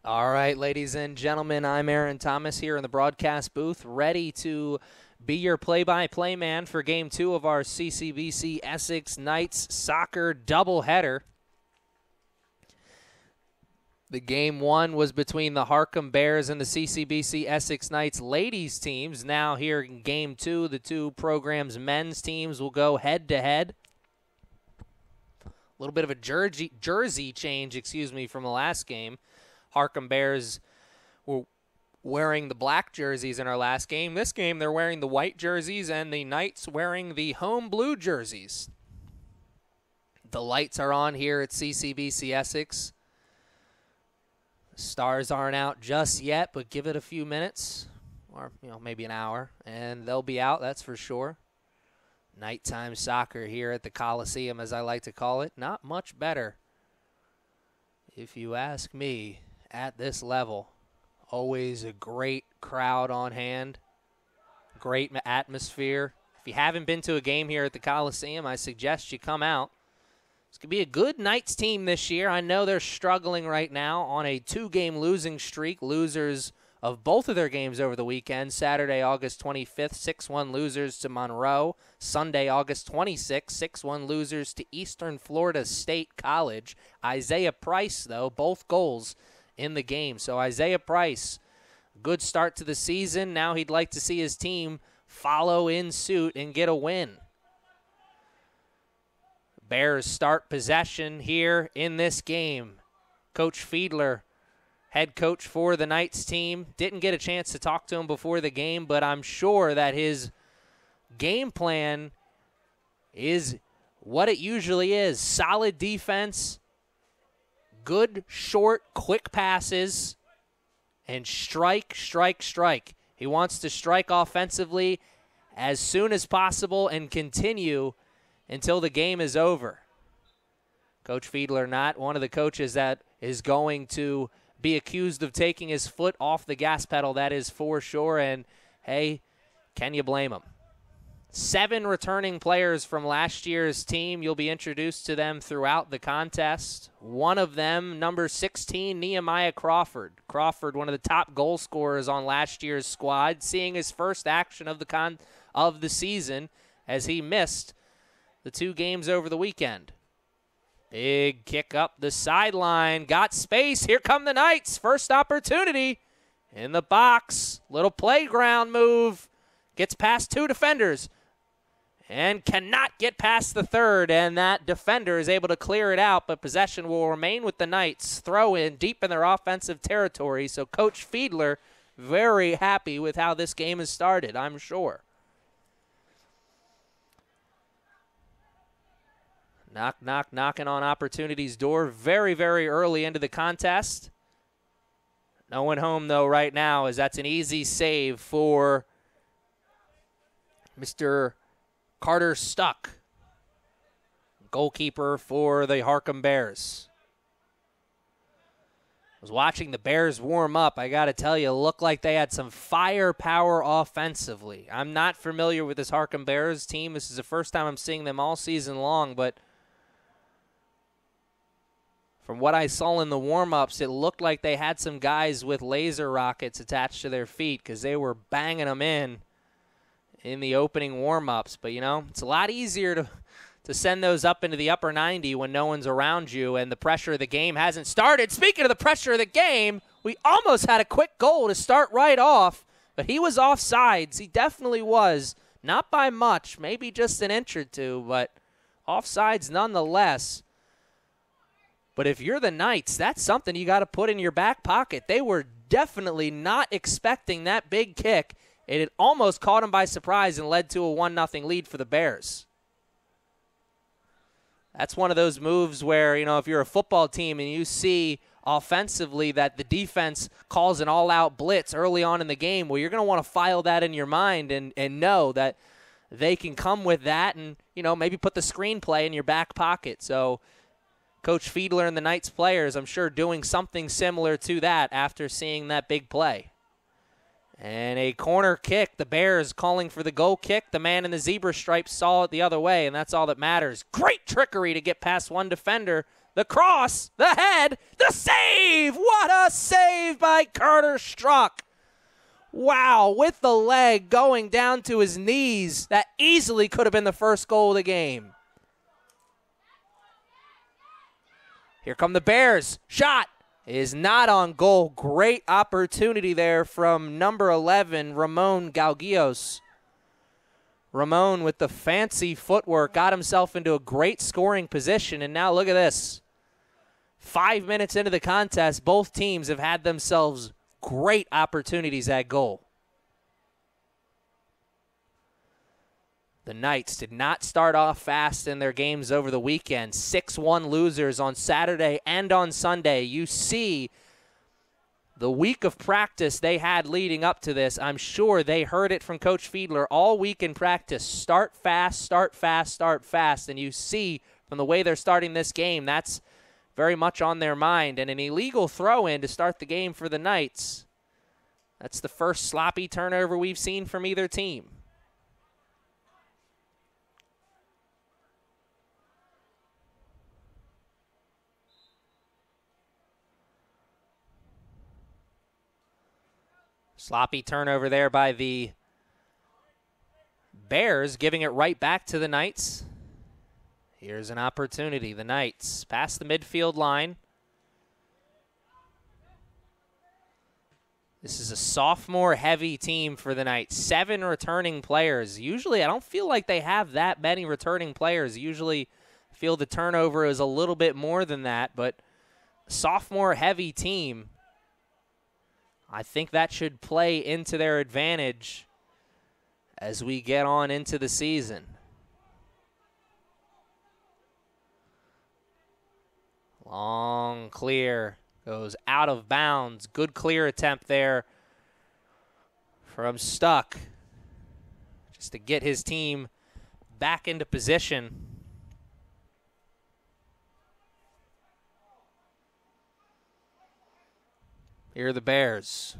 All right, ladies and gentlemen, I'm Aaron Thomas here in the broadcast booth, ready to be your play-by-play man for Game 2 of our CCBC Essex Knights soccer doubleheader. The Game 1 was between the Harcum Bears and the CCBC Essex Knights ladies teams. Now here in Game 2, the two programs' men's teams will go head-to-head. A little bit of a jersey change, from the last game. Harcum Bears were wearing the black jerseys in our last game. This game, they're wearing the white jerseys, and the Knights wearing the home blue jerseys. The lights are on here at CCBC Essex. Stars aren't out just yet, but give it a few minutes, or maybe an hour, and they'll be out, that's for sure. Nighttime soccer here at the Coliseum, as I like to call it. Not much better, if you ask me, at this level. Always a great crowd on hand, great atmosphere. If you haven't been to a game here at the Coliseum, I suggest you come out. It's going to be a good Knights team this year. I know they're struggling right now on a 2-game losing streak. Losers of both of their games over the weekend. Saturday, August 25th, 6-1 losers to Monroe. Sunday, August 26th, 6-1 losers to Eastern Florida State College. Isaiah Price, though, both goals in the game. So Isaiah Price, good start to the season. Now he'd like to see his team follow in suit and get a win. Bears start possession here in this game. Coach Fiedler, head coach for the Knights team, didn't get a chance to talk to him before the game, but I'm sure that his game plan is what it usually is. Solid defense, good, short, quick passes, and strike, strike, strike. He wants to strike offensively as soon as possible and continue until the game is over. Coach Fiedler, not one of the coaches that is going to be accused of taking his foot off the gas pedal, that is for sure, and hey, can you blame him? 7 returning players from last year's team. You'll be introduced to them throughout the contest. One of them, number 16, Nehemiah Crawford. Crawford, one of the top goal scorers on last year's squad, seeing his first action of the season as he missed the 2 games over the weekend. Big kick up the sideline. Got space. Here come the Knights. First opportunity in the box. Little playground move. Gets past 2 defenders and cannot get past the third. And that defender is able to clear it out, but possession will remain with the Knights. Throw in deep in their offensive territory. So Coach Fiedler very happy with how this game has started, I'm sure. Knock, knock, knocking on opportunity's door very, very early into the contest. No one home, though, right now, as that's an easy save for Mr. Carter Stuck, goalkeeper for the Harcum Bears. I was watching the Bears warm up. I got to tell you, it looked like they had some firepower offensively. I'm not familiar with this Harcum Bears team. This is the first time I'm seeing them all season long, but from what I saw in the warm-ups, it looked like they had some guys with laser rockets attached to their feet because they were banging them in the opening warm-ups. But, it's a lot easier to send those up into the upper 90 when no one's around you and the pressure of the game hasn't started. Speaking of the pressure of the game, we almost had a quick goal to start right off, but he was offsides. He definitely was. Not by much, maybe just an inch or two, but offsides nonetheless. But if you're the Knights, that's something you got to put in your back pocket. They were definitely not expecting that big kick, and it almost caught them by surprise and led to a 1-0 lead for the Bears. That's one of those moves where, if you're a football team and you see offensively that the defense calls an all-out blitz early on in the game, well, you're going to want to file that in your mind and know that they can come with that and, maybe put the screenplay in your back pocket. So Coach Fiedler and the Knights players, I'm sure, doing something similar to that after seeing that big play. And a corner kick, the Bears calling for the goal kick. The man in the zebra stripes saw it the other way, and that's all that matters. Great trickery to get past one defender. The cross, the head, the save! What a save by Carter Struck! Wow, with the leg going down to his knees. That easily could have been the first goal of the game. Here come the Bears. Shot is not on goal. Great opportunity there from number 11, Ramon Galguillos. Ramon with the fancy footwork got himself into a great scoring position, and now look at this. 5 minutes into the contest, both teams have had themselves great opportunities at goal. The Knights did not start off fast in their games over the weekend. 6-1 losers on Saturday and on Sunday. You see the week of practice they had leading up to this. I'm sure they heard it from Coach Fiedler all week in practice. Start fast, start fast, start fast. And you see from the way they're starting this game, that's very much on their mind. And an illegal throw-in to start the game for the Knights. That's the first sloppy turnover we've seen from either team. Sloppy turnover there by the Bears, giving it right back to the Knights. Here's an opportunity. The Knights pass the midfield line. This is a sophomore-heavy team for the Knights. 7 returning players. Usually, I don't feel like they have that many returning players. Usually, I feel the turnover is a little bit more than that, but sophomore-heavy team. I think that should play into their advantage as we get on into the season. Long clear, goes out of bounds. Good clear attempt there from Stuck, just to get his team back into position. Here are the Bears.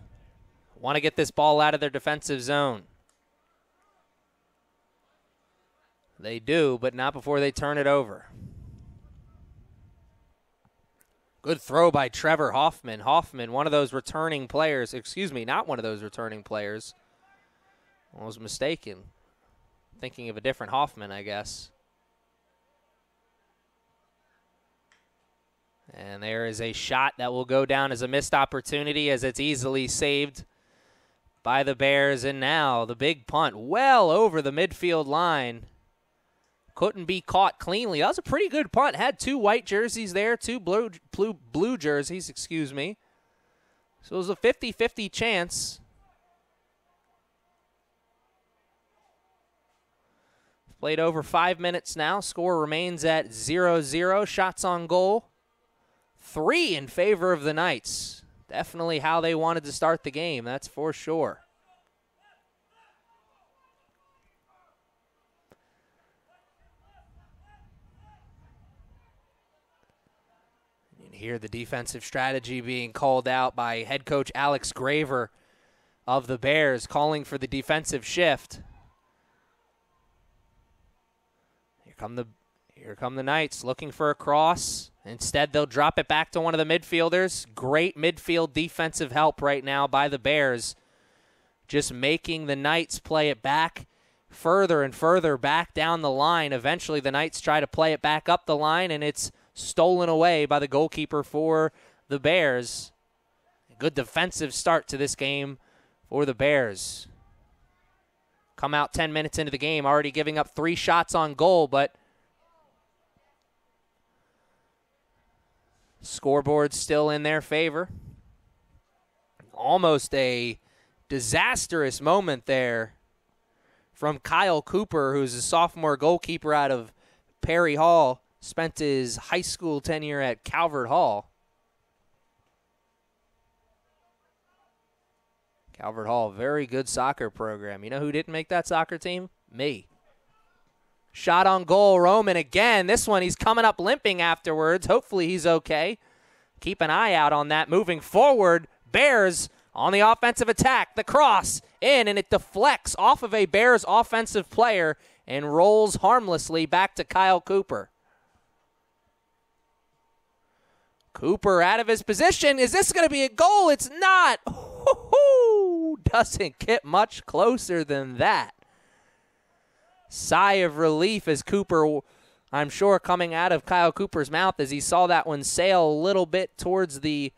Want to get this ball out of their defensive zone. They do, but not before they turn it over. Good throw by Trevor Hoffman. Hoffman, one of those returning players. Excuse me, not one of those returning players. I was mistaken. Thinking of a different Hoffman, I guess. And there is a shot that will go down as a missed opportunity as it's easily saved by the Bears. And now the big punt well over the midfield line. Couldn't be caught cleanly. That was a pretty good punt. Had 2 white jerseys there, 2 blue jerseys, excuse me. So it was a 50-50 chance. Played over 5 minutes now. Score remains at 0-0. Shots on goal, 3 in favor of the Knights. Definitely how they wanted to start the game, that's for sure. You can hear the defensive strategy being called out by head coach Alex Graver of the Bears, calling for the defensive shift. Here come the Knights looking for a cross. Instead, they'll drop it back to one of the midfielders. Great midfield defensive help right now by the Bears. Just making the Knights play it back further and further back down the line. Eventually, the Knights try to play it back up the line, and it's stolen away by the goalkeeper for the Bears. A good defensive start to this game for the Bears. Come out 10 minutes into the game, already giving up 3 shots on goal, but scoreboard's still in their favor. Almost a disastrous moment there from Kyle Cooper, who's a sophomore goalkeeper out of Perry Hall. Spent his high school tenure at Calvert Hall. Calvert Hall, very good soccer program. You know who didn't make that soccer team? Me. Shot on goal, Roman again. This one, he's coming up limping afterwards. Hopefully he's okay. Keep an eye out on that moving forward. Bears on the offensive attack. The cross in, and it deflects off of a Bears offensive player and rolls harmlessly back to Kyle Cooper. Cooper out of his position. Is this going to be a goal? It's not. Doesn't get much closer than that. Sigh of relief as Cooper, I'm sure, coming out of Kyle Cooper's mouth as he saw that one sail a little bit towards the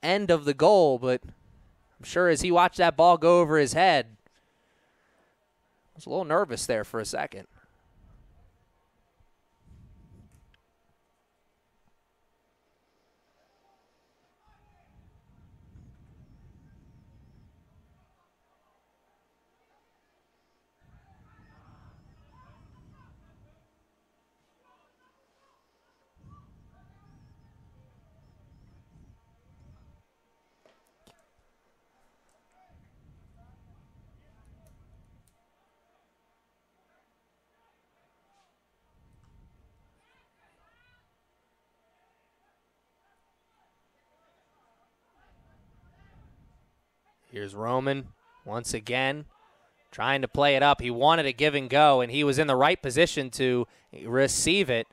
end of the goal. But I'm sure as he watched that ball go over his head, I was a little nervous there for a second. Here's Roman once again trying to play it up. He wanted a give and go, and he was in the right position to receive it.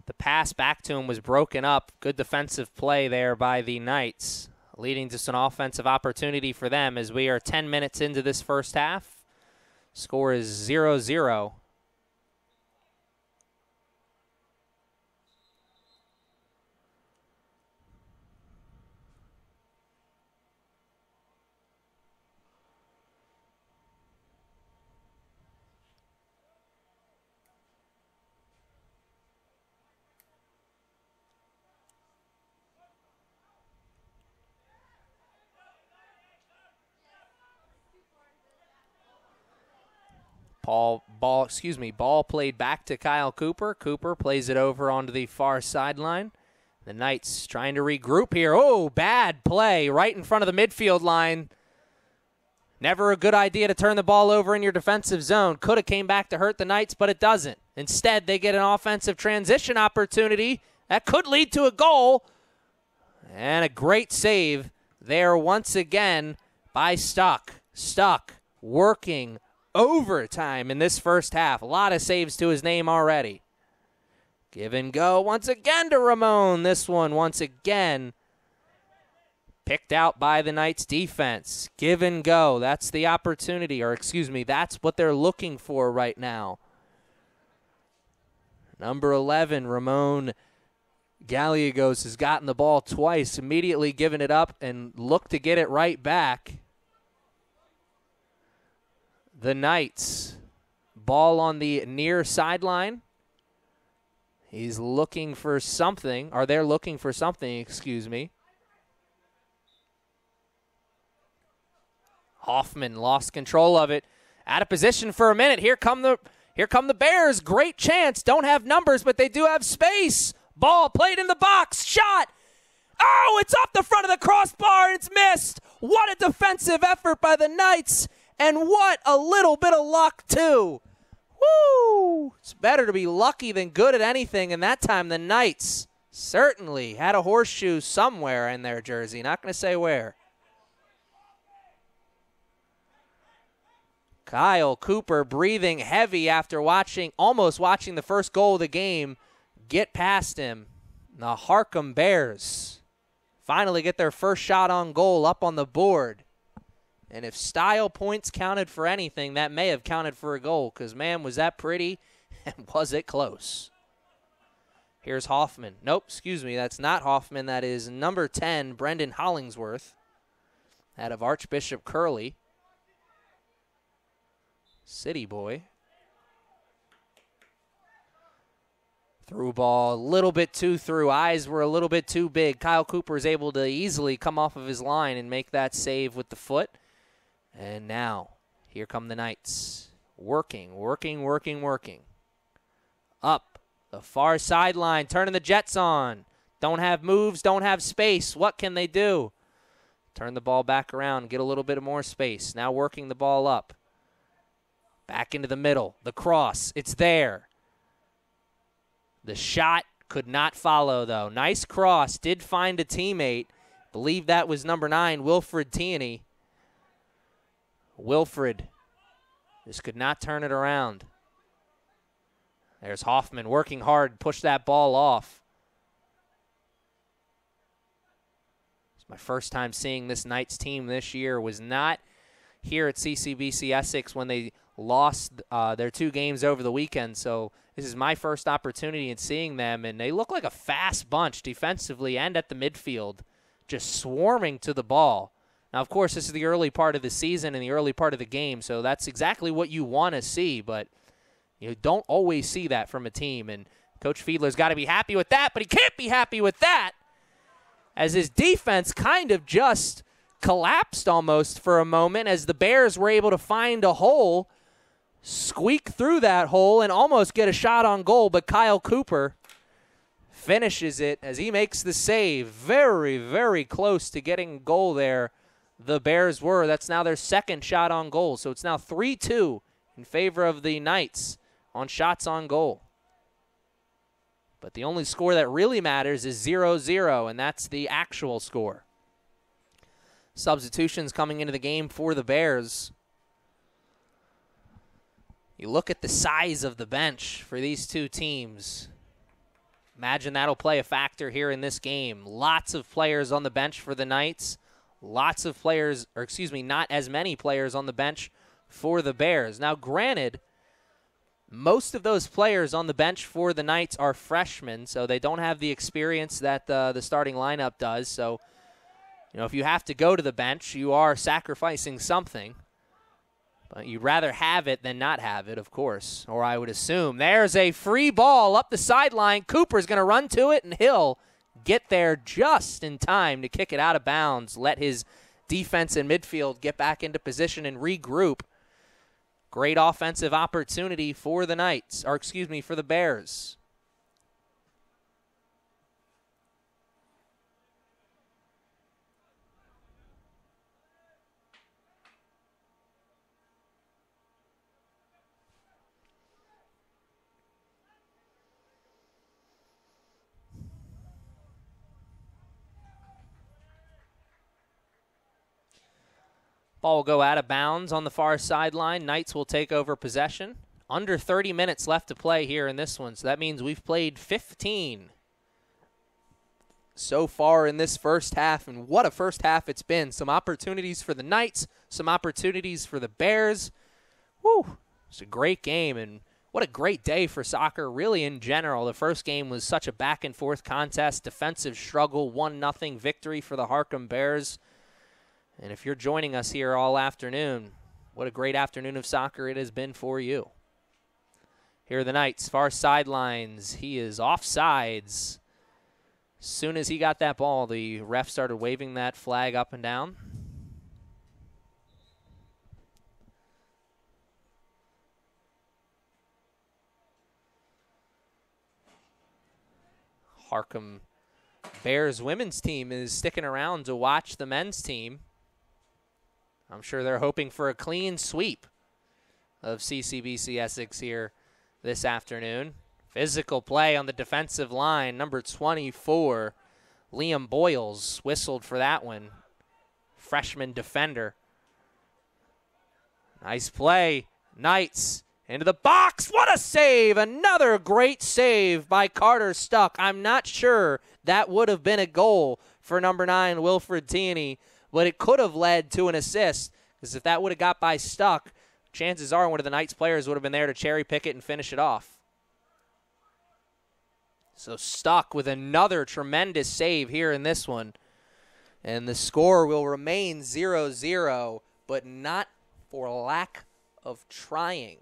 The pass back to him was broken up. Good defensive play there by the Knights, leading to some offensive opportunity for them as we are 10 minutes into this first half. Score is 0-0. Ball played back to Kyle Cooper. Cooper plays it over onto the far sideline. The Knights trying to regroup here. Oh, bad play right in front of the midfield line. Never a good idea to turn the ball over in your defensive zone. Could have came back to hurt the Knights, but it doesn't. Instead, they get an offensive transition opportunity that could lead to a goal. And a great save there once again by Stuck. Stuck working overtime in this first half. A lot of saves to his name already. Give and go once again to Ramon. This one once again picked out by the Knights defense. Give and go. That's the opportunity, or excuse me, that's what they're looking for right now. Number 11, Ramon Gallegos, has gotten the ball twice, immediately given it up and looked to get it right back. The Knights, ball on the near sideline. He's looking for something, or they're looking for something, excuse me. Hoffman lost control of it. Out of position for a minute. Here come the Bears. Great chance. Don't have numbers, but they do have space. Ball played in the box. Shot. Oh, it's off the front of the crossbar, and it's missed. What a defensive effort by the Knights. And what a little bit of luck, too. Woo! It's better to be lucky than good at anything, and that time the Knights certainly had a horseshoe somewhere in their jersey. Not going to say where. Kyle Cooper breathing heavy after almost watching the first goal of the game get past him. The Harcum Bears finally get their first shot on goal up on the board. And if style points counted for anything, that may have counted for a goal, because, man, was that pretty, and was it close. Here's Hoffman. Nope, excuse me, that's not Hoffman. That is number 10, Brendan Hollingsworth, out of Archbishop Curley. City boy. Through ball, a little bit too through. Eyes were a little bit too big. Kyle Cooper is able to easily come off of his line and make that save with the foot. And now, here come the Knights. Working. Up the far sideline, turning the Jets on. Don't have moves, don't have space. What can they do? Turn the ball back around, get a little bit more space. Now working the ball up. Back into the middle. The cross, it's there. The shot could not follow, though. Nice cross, did find a teammate. Believe that was number 9, Wilfred Tierney. Wilfred just could not turn it around. There's Hoffman working hard, push that ball off. My first time seeing this Knights team this year was not here at CCBC Essex when they lost their 2 games over the weekend. So this is my first opportunity in seeing them, and they look like a fast bunch defensively and at the midfield, just swarming to the ball. Now, of course, this is the early part of the season and the early part of the game, so that's exactly what you want to see, but you don't always see that from a team, and Coach Fiedler's got to be happy with that, but he can't be happy with that as his defense kind of just collapsed almost for a moment as the Bears were able to find a hole, squeak through that hole, and almost get a shot on goal, but Kyle Cooper finishes it as he makes the save. Very, very close to getting a goal there. The Bears were. That's now their second shot on goal. So it's now 3-2 in favor of the Knights on shots on goal. But the only score that really matters is 0-0, and that's the actual score. Substitutions coming into the game for the Bears. You look at the size of the bench for these two teams. Imagine that'll play a factor here in this game. Lots of players on the bench for the Knights. Lots of players, or excuse me, not as many players on the bench for the Bears. Now, granted, most of those players on the bench for the Knights are freshmen, so they don't have the experience that the starting lineup does. So, you know, if you have to go to the bench, you are sacrificing something. But you'd rather have it than not have it, of course, or I would assume. There's a free ball up the sideline. Cooper's going to run to it, and he'll get there just in time to kick it out of bounds, let his defense and midfield get back into position and regroup. Great offensive opportunity for the Knights, or excuse me, for the Bears. Ball will go out of bounds on the far sideline. Knights will take over possession. Under 30 minutes left to play here in this one, so that means we've played 15 so far in this first half, and what a first half it's been. Some opportunities for the Knights, some opportunities for the Bears. Woo! It's a great game, and what a great day for soccer, really, in general. The first game was such a back-and-forth contest, defensive struggle, 1-0 victory for the Harcum Bears. And if you're joining us here all afternoon, what a great afternoon of soccer it has been for you. Here are the Knights, far sidelines. He is offsides. As soon as he got that ball, the ref started waving that flag up and down. Harcum Bears women's team is sticking around to watch the men's team. I'm sure they're hoping for a clean sweep of CCBC Essex here this afternoon. Physical play on the defensive line. Number 24, Liam Boyles, whistled for that one. Freshman defender. Nice play. Knights into the box. What a save. Another great save by Carter Stuck. I'm not sure that would have been a goal for number 9, Wilfred Tierney, but it could have led to an assist, because if that would have got by Stuck, chances are one of the Knights players would have been there to cherry pick it and finish it off. So Stuck with another tremendous save here in this one. And the score will remain 0-0, but not for lack of trying.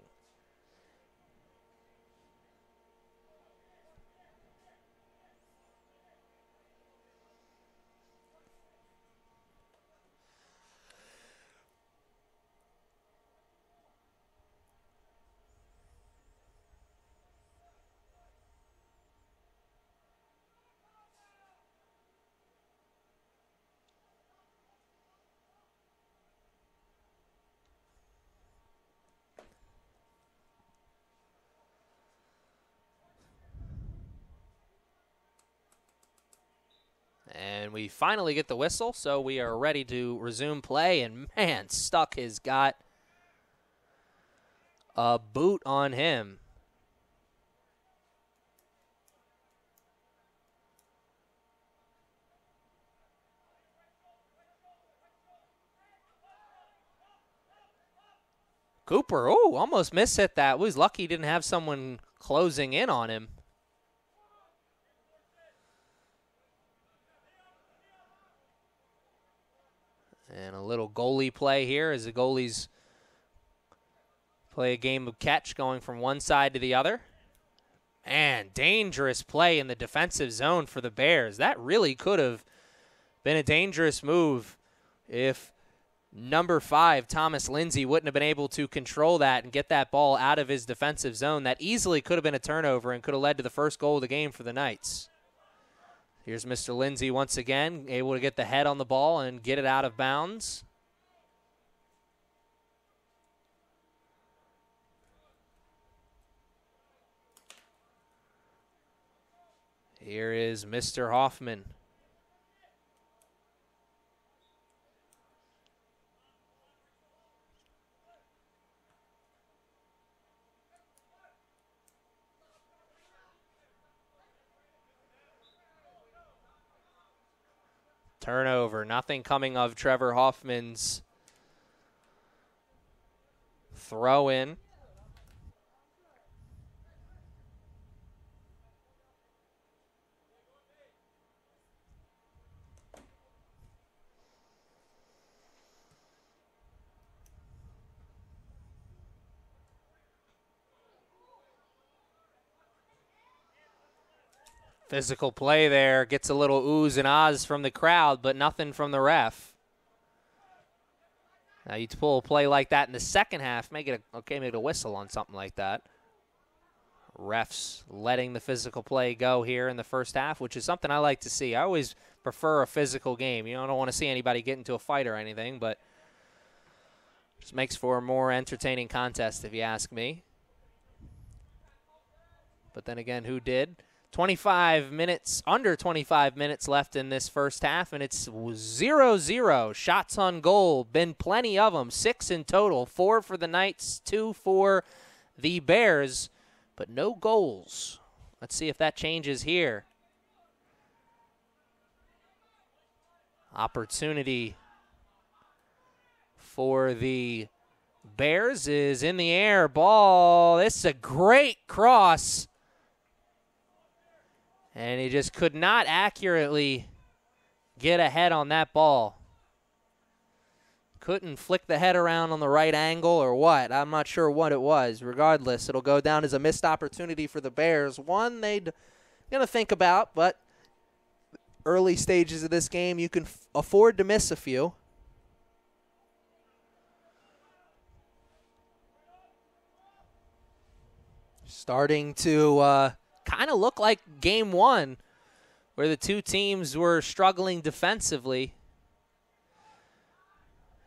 And we finally get the whistle, so we are ready to resume play. And, man, Stuck has got a boot on him. Cooper, oh, almost mishit that. Was lucky he didn't have someone closing in on him. And a little goalie play here as the goalies play a game of catch going from one side to the other. And dangerous play in the defensive zone for the Bears. That really could have been a dangerous move if number 5, Thomas Lindsay, wouldn't have been able to control that and get that ball out of his defensive zone. That easily could have been a turnover and could have led to the first goal of the game for the Knights. Here's Mr. Lindsay once again, able to get the head on the ball and get it out of bounds. Here is Mr. Hoffman. Turnover, nothing coming of Trevor Hoffman's throw in. Physical play there, gets a little oohs and ahs from the crowd, but nothing from the ref. Now you pull a play like that in the second half, make it a whistle on something like that. Refs letting the physical play go here in the first half, which is something I like to see. I always prefer a physical game. You know, I don't want to see anybody get into a fight or anything, but just makes for a more entertaining contest if you ask me. But then again, who did? 25 minutes, under 25 minutes left in this first half, and it's 0-0. Shots on goal, been plenty of them. 6 in total, 4 for the Knights, 2 for the Bears, but no goals. Let's see if that changes here. Opportunity for the Bears is in the air. Ball, this is a great cross. And he just could not accurately get a head on that ball. Couldn't flick the head around on the right angle or what. I'm not sure what it was. Regardless, it'll go down as a missed opportunity for the Bears. One they're going to think about, but early stages of this game, you can afford to miss a few. Starting to kind of look like game one, where the two teams were struggling defensively.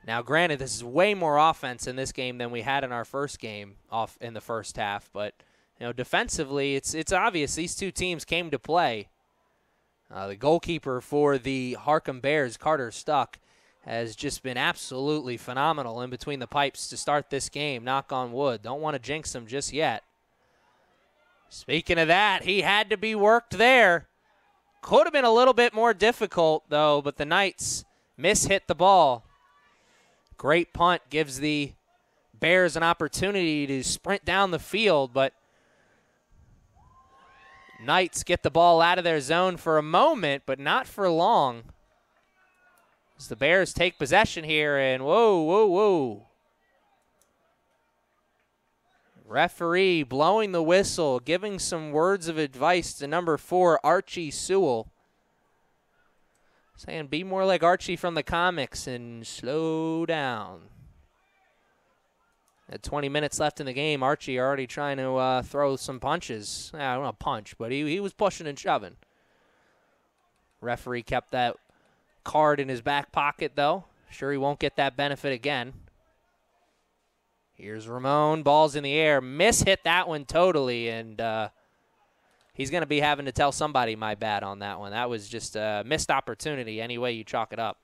Now, granted, this is way more offense in this game than we had in our first game off in the first half, but you know, defensively, it's obvious these two teams came to play. The goalkeeper for the Harcum Bears, Carter Stuck, has just been absolutely phenomenal in between the pipes to start this game. Knock on wood. Don't want to jinx him just yet. Speaking of that, he had to be worked there. Could have been a little bit more difficult, though, but the Knights mishit the ball. Great punt gives the Bears an opportunity to sprint down the field, but Knights get the ball out of their zone for a moment, but not for long. As the Bears take possession here, and whoa. Referee blowing the whistle, giving some words of advice to number 4, Archie Sewell. Saying, be more like Archie from the comics and slow down. At 20 minutes left in the game, Archie already trying to throw some punches. I don't know, punch, but he was pushing and shoving. Referee kept that card in his back pocket, though. Sure he won't get that benefit again. Here's Ramon, ball's in the air. Hit that one totally, and he's going to be having to tell somebody my bad on that one. That was just a missed opportunity any way you chalk it up.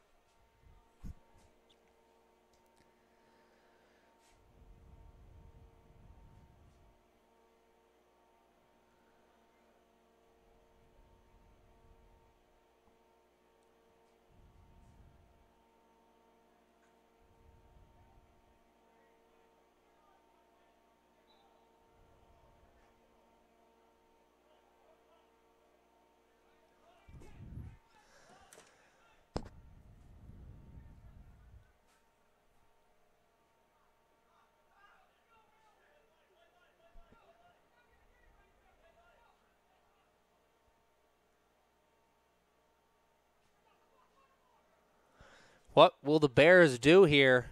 What will the Bears do here?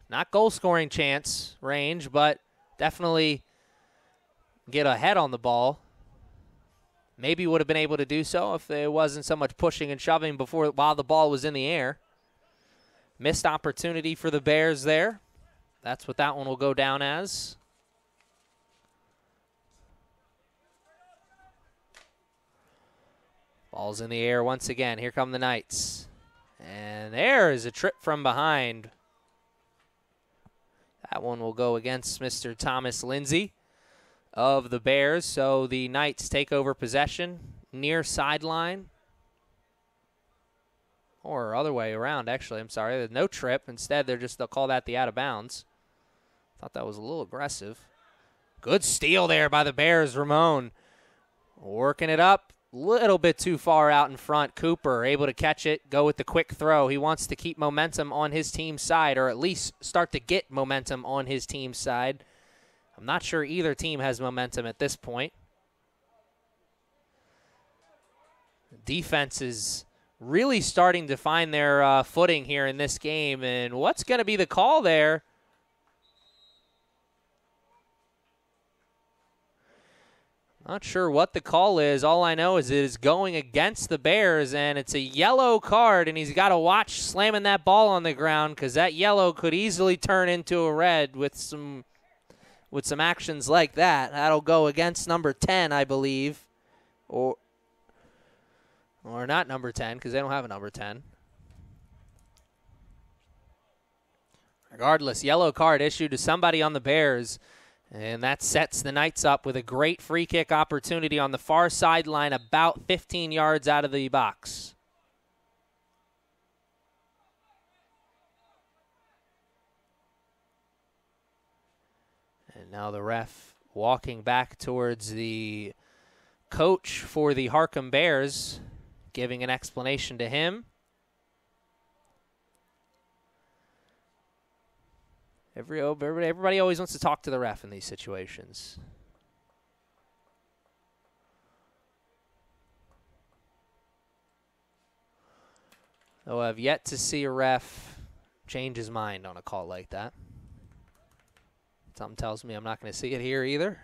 Not goal-scoring chance range, but definitely get ahead on the ball. Maybe would have been able to do so if there wasn't so much pushing and shoving while the ball was in the air. Missed opportunity for the Bears there. That's what that one will go down as. Ball's in the air once again. Here come the Knights. And there is a trip from behind. That one will go against Mr. Thomas Lindsay of the Bears. So the Knights take over possession near sideline. Or other way around, actually. I'm sorry. There's no trip. Instead, they'll call that the out of bounds. Thought that was a little aggressive. Good steal there by the Bears. Ramon working it up. Little bit too far out in front. Cooper able to catch it, go with the quick throw. He wants to keep momentum on his team's side, or at least start to get momentum on his team's side. I'm not sure either team has momentum at this point. Defense is really starting to find their footing here in this game, and what's going to be the call there? Not sure what the call is. All I know is it is going against the Bears, and it's a yellow card, and he's got to watch slamming that ball on the ground because that yellow could easily turn into a red with some actions like that. That'll go against number 10, I believe, or not number 10 because they don't have a number 10. Regardless, yellow card issued to somebody on the Bears. And that sets the Knights up with a great free kick opportunity on the far sideline about 15 yards out of the box. And now the ref walking back towards the coach for the Harcum Bears, giving an explanation to him. Everybody always wants to talk to the ref in these situations. Though I've yet to see a ref change his mind on a call like that. Something tells me I'm not going to see it here either.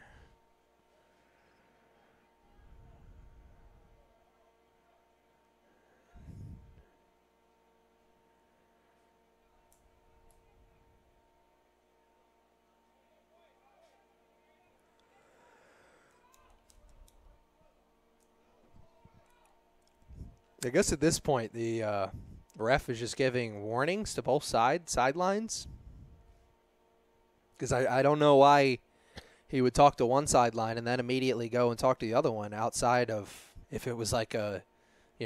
I guess at this point, the ref is just giving warnings to both sidelines. Because I don't know why he would talk to one sideline and then immediately go and talk to the other one outside of if it was like an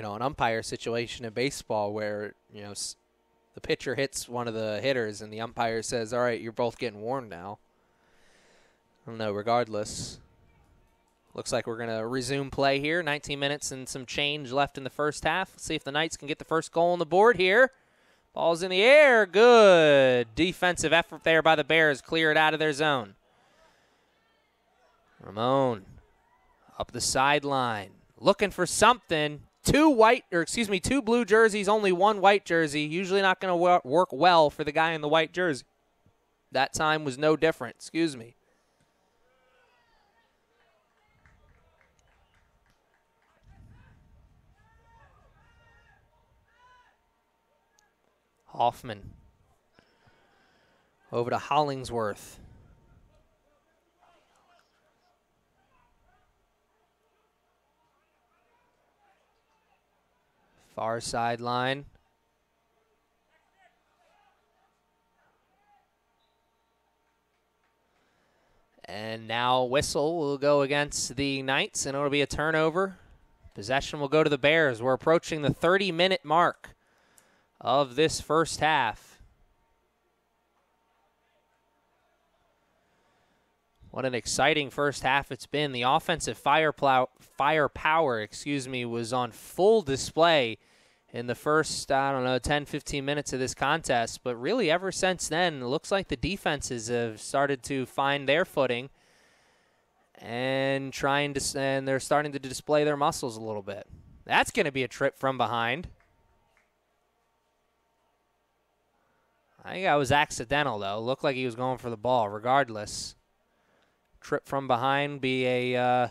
umpire situation in baseball where, the pitcher hits one of the hitters and the umpire says, all right, you're both getting warned now. I don't know, regardless. Looks like we're going to resume play here. 19 minutes and some change left in the first half. Let's see if the Knights can get the first goal on the board here. Ball's in the air. Good defensive effort there by the Bears. Clear it out of their zone. Ramon up the sideline. Looking for something. Two blue jerseys, only one white jersey. Usually not going to work well for the guy in the white jersey. That time was no different. Excuse me. Hoffman over to Hollingsworth. Far sideline. And now whistle will go against the Knights, and it'll be a turnover. Possession will go to the Bears. We're approaching the 30-minute mark of this first half. What an exciting first half it's been. The offensive firepower, was on full display in the first, 10, 15 minutes of this contest. But really ever since then, it looks like the defenses have started to find their footing and they're starting to display their muscles a little bit. That's going to be a trip from behind. I think that was accidental, though. Looked like he was going for the ball. Regardless, trip from behind be a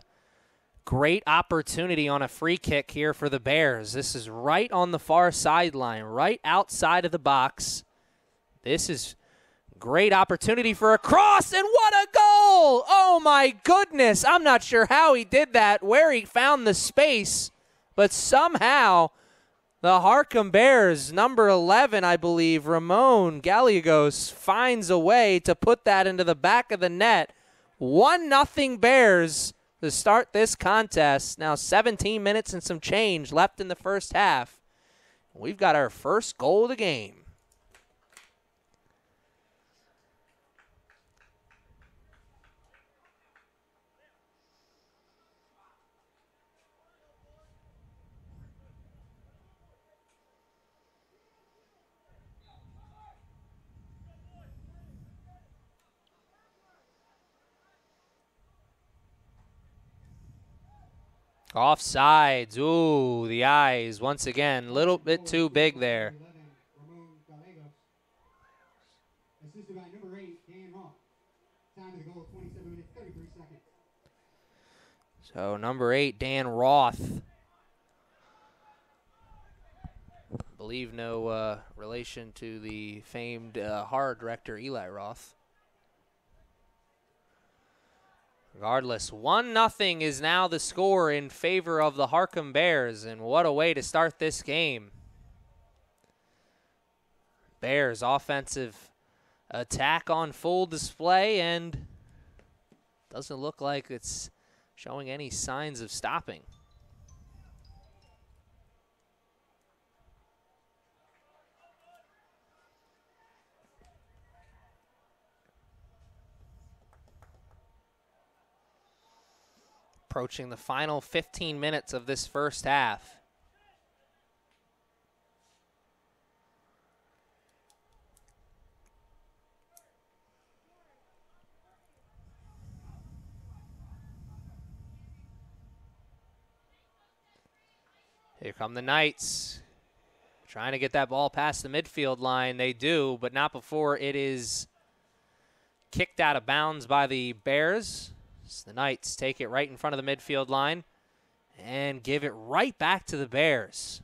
great opportunity on a free kick here for the Bears. This is right on the far sideline, right outside of the box. This is great opportunity for a cross, and what a goal! Oh, my goodness. I'm not sure how he did that, where he found the space, but somehow the Harcum Bears, number 11, I believe, Ramon Gallegos, finds a way to put that into the back of the net. 1-0 Bears to start this contest. Now 17 minutes and some change left in the first half. We've got our first goal of the game. Offsides. Ooh, the eyes once again, a little bit too big there. Assisted by number 8, Dan Roth. Time of the goal, 27 minutes, 33 seconds. So number 8, Dan Roth. I believe no relation to the famed horror director Eli Roth. Regardless, 1-0 is now the score in favor of the Harcum Bears, and what a way to start this game. Bears offensive attack on full display, and doesn't look like it's showing any signs of stopping. Approaching the final 15 minutes of this first half. Here come the Knights. Trying to get that ball past the midfield line. They do, but not before it is kicked out of bounds by the Bears. So the Knights take it right in front of the midfield line and give it right back to the Bears.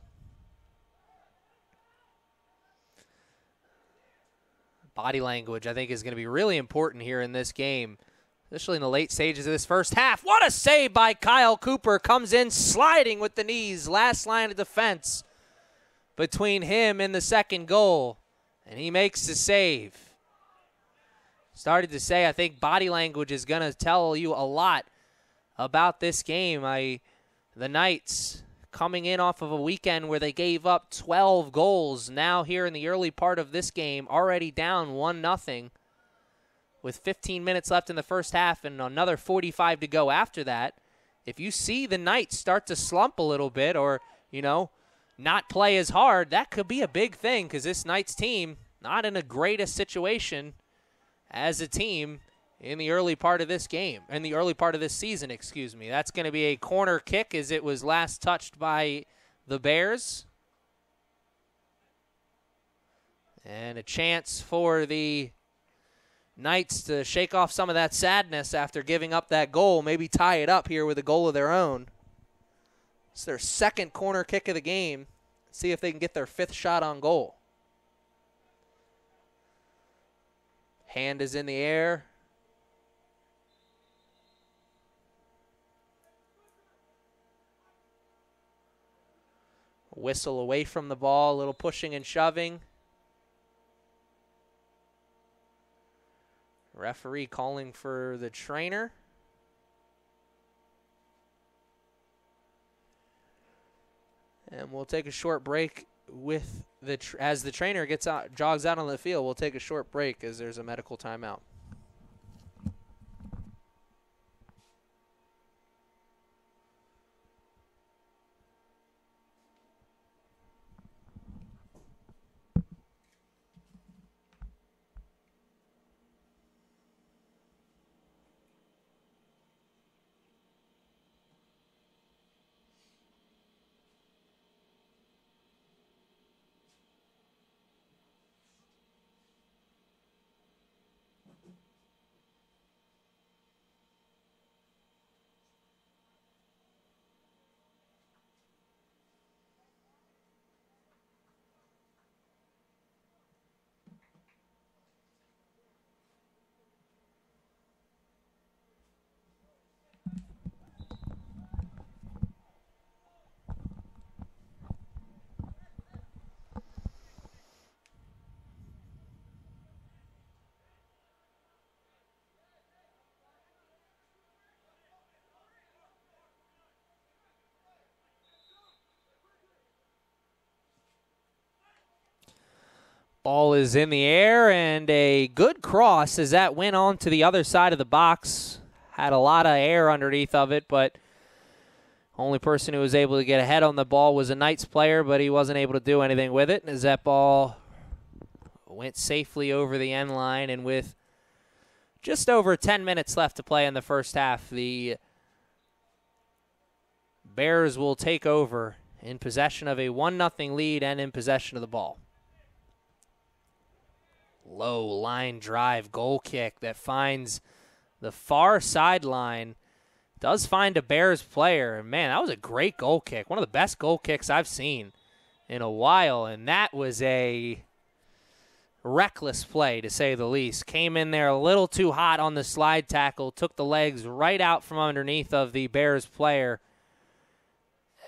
Body language, I think, is going to be really important here in this game, especially in the late stages of this first half. What a save by Kyle Cooper. Comes in sliding with the knees. Last line of defense between him and the second goal, and he makes the save. Started to say, I think body language is going to tell you a lot about this game. The Knights coming in off of a weekend where they gave up 12 goals. Now here in the early part of this game, already down 1-0 with 15 minutes left in the first half and another 45 to go after that. If you see the Knights start to slump a little bit or, not play as hard, that could be a big thing because this Knights team not in the greatest situation as a team in the early part of this game, in the early part of this season, excuse me. That's going to be a corner kick as it was last touched by the Bears. And a chance for the Knights to shake off some of that sadness after giving up that goal, maybe tie it up here with a goal of their own. It's their second corner kick of the game. See if they can get their 5th shot on goal. Hand is in the air. Whistle away from the ball, a little pushing and shoving. Referee calling for the trainer. And we'll take a short break with as the trainer jogs out on the field. We'll take a short break as there's a medical timeout. Ball is in the air, and a good cross as that went on to the other side of the box. Had a lot of air underneath of it, but only person who was able to get ahead on the ball was a Knights player, but he wasn't able to do anything with it as that ball went safely over the end line. And with just over 10 minutes left to play in the first half, the Bears will take over in possession of a 1-0 lead and in possession of the ball. Low line drive goal kick that finds the far sideline. Does find a Bears player. Man, that was a great goal kick. One of the best goal kicks I've seen in a while. And that was a reckless play, to say the least. Came in there a little too hot on the slide tackle. Took the legs right out from underneath of the Bears player.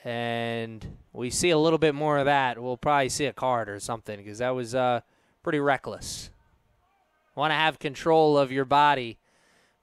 And we see a little bit more of that. We'll probably see a card or something because that was pretty reckless. Want to have control of your body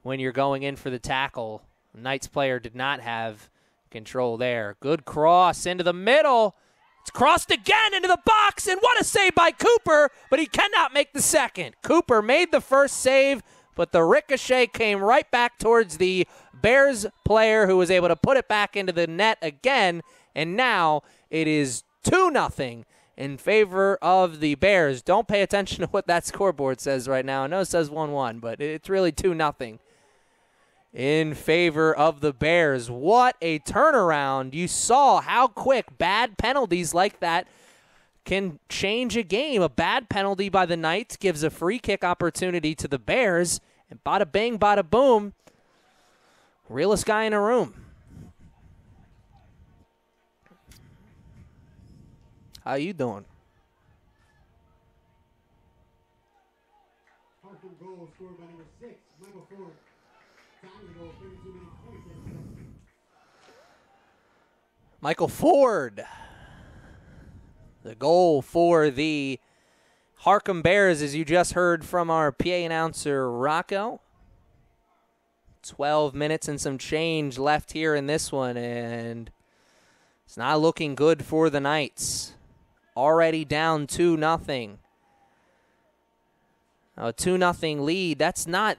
when you're going in for the tackle. Knights player did not have control there. Good cross into the middle. It's crossed again into the box, and what a save by Cooper, but he cannot make the second. Cooper made the first save, but the ricochet came right back towards the Bears player who was able to put it back into the net again, and now it is 2-0 in favor of the Bears. Don't pay attention to what that scoreboard says right now. I know it says 1-1, but it's really 2-0 in favor of the Bears. What a turnaround. You saw how quick bad penalties like that can change a game. A bad penalty by the Knights gives a free kick opportunity to the Bears, and bada bing, bada boom, realest guy in a room. How you doing? Harcum goal scored by number 6, Michael Ford. Timely goal, 32 minutes, 27 seconds. Michael Ford. The goal for the Harcum Bears, as you just heard from our PA announcer, Rocco. 12 minutes and some change left here in this one, and it's not looking good for the Knights. Already down 2-0. A 2-0 lead, that's not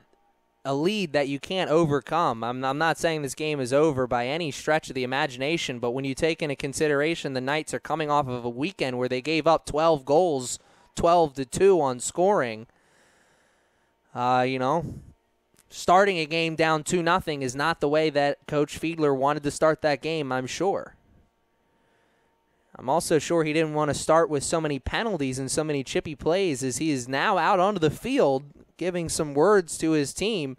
a lead that you can't overcome. I'm not saying this game is over by any stretch of the imagination, but when you take into consideration the Knights are coming off of a weekend where they gave up 12 goals, 12-2 on scoring, starting a game down 2-0 is not the way that Coach Fiedler wanted to start that game, I'm sure. I'm also sure he didn't want to start with so many penalties and so many chippy plays as he is now out onto the field giving some words to his team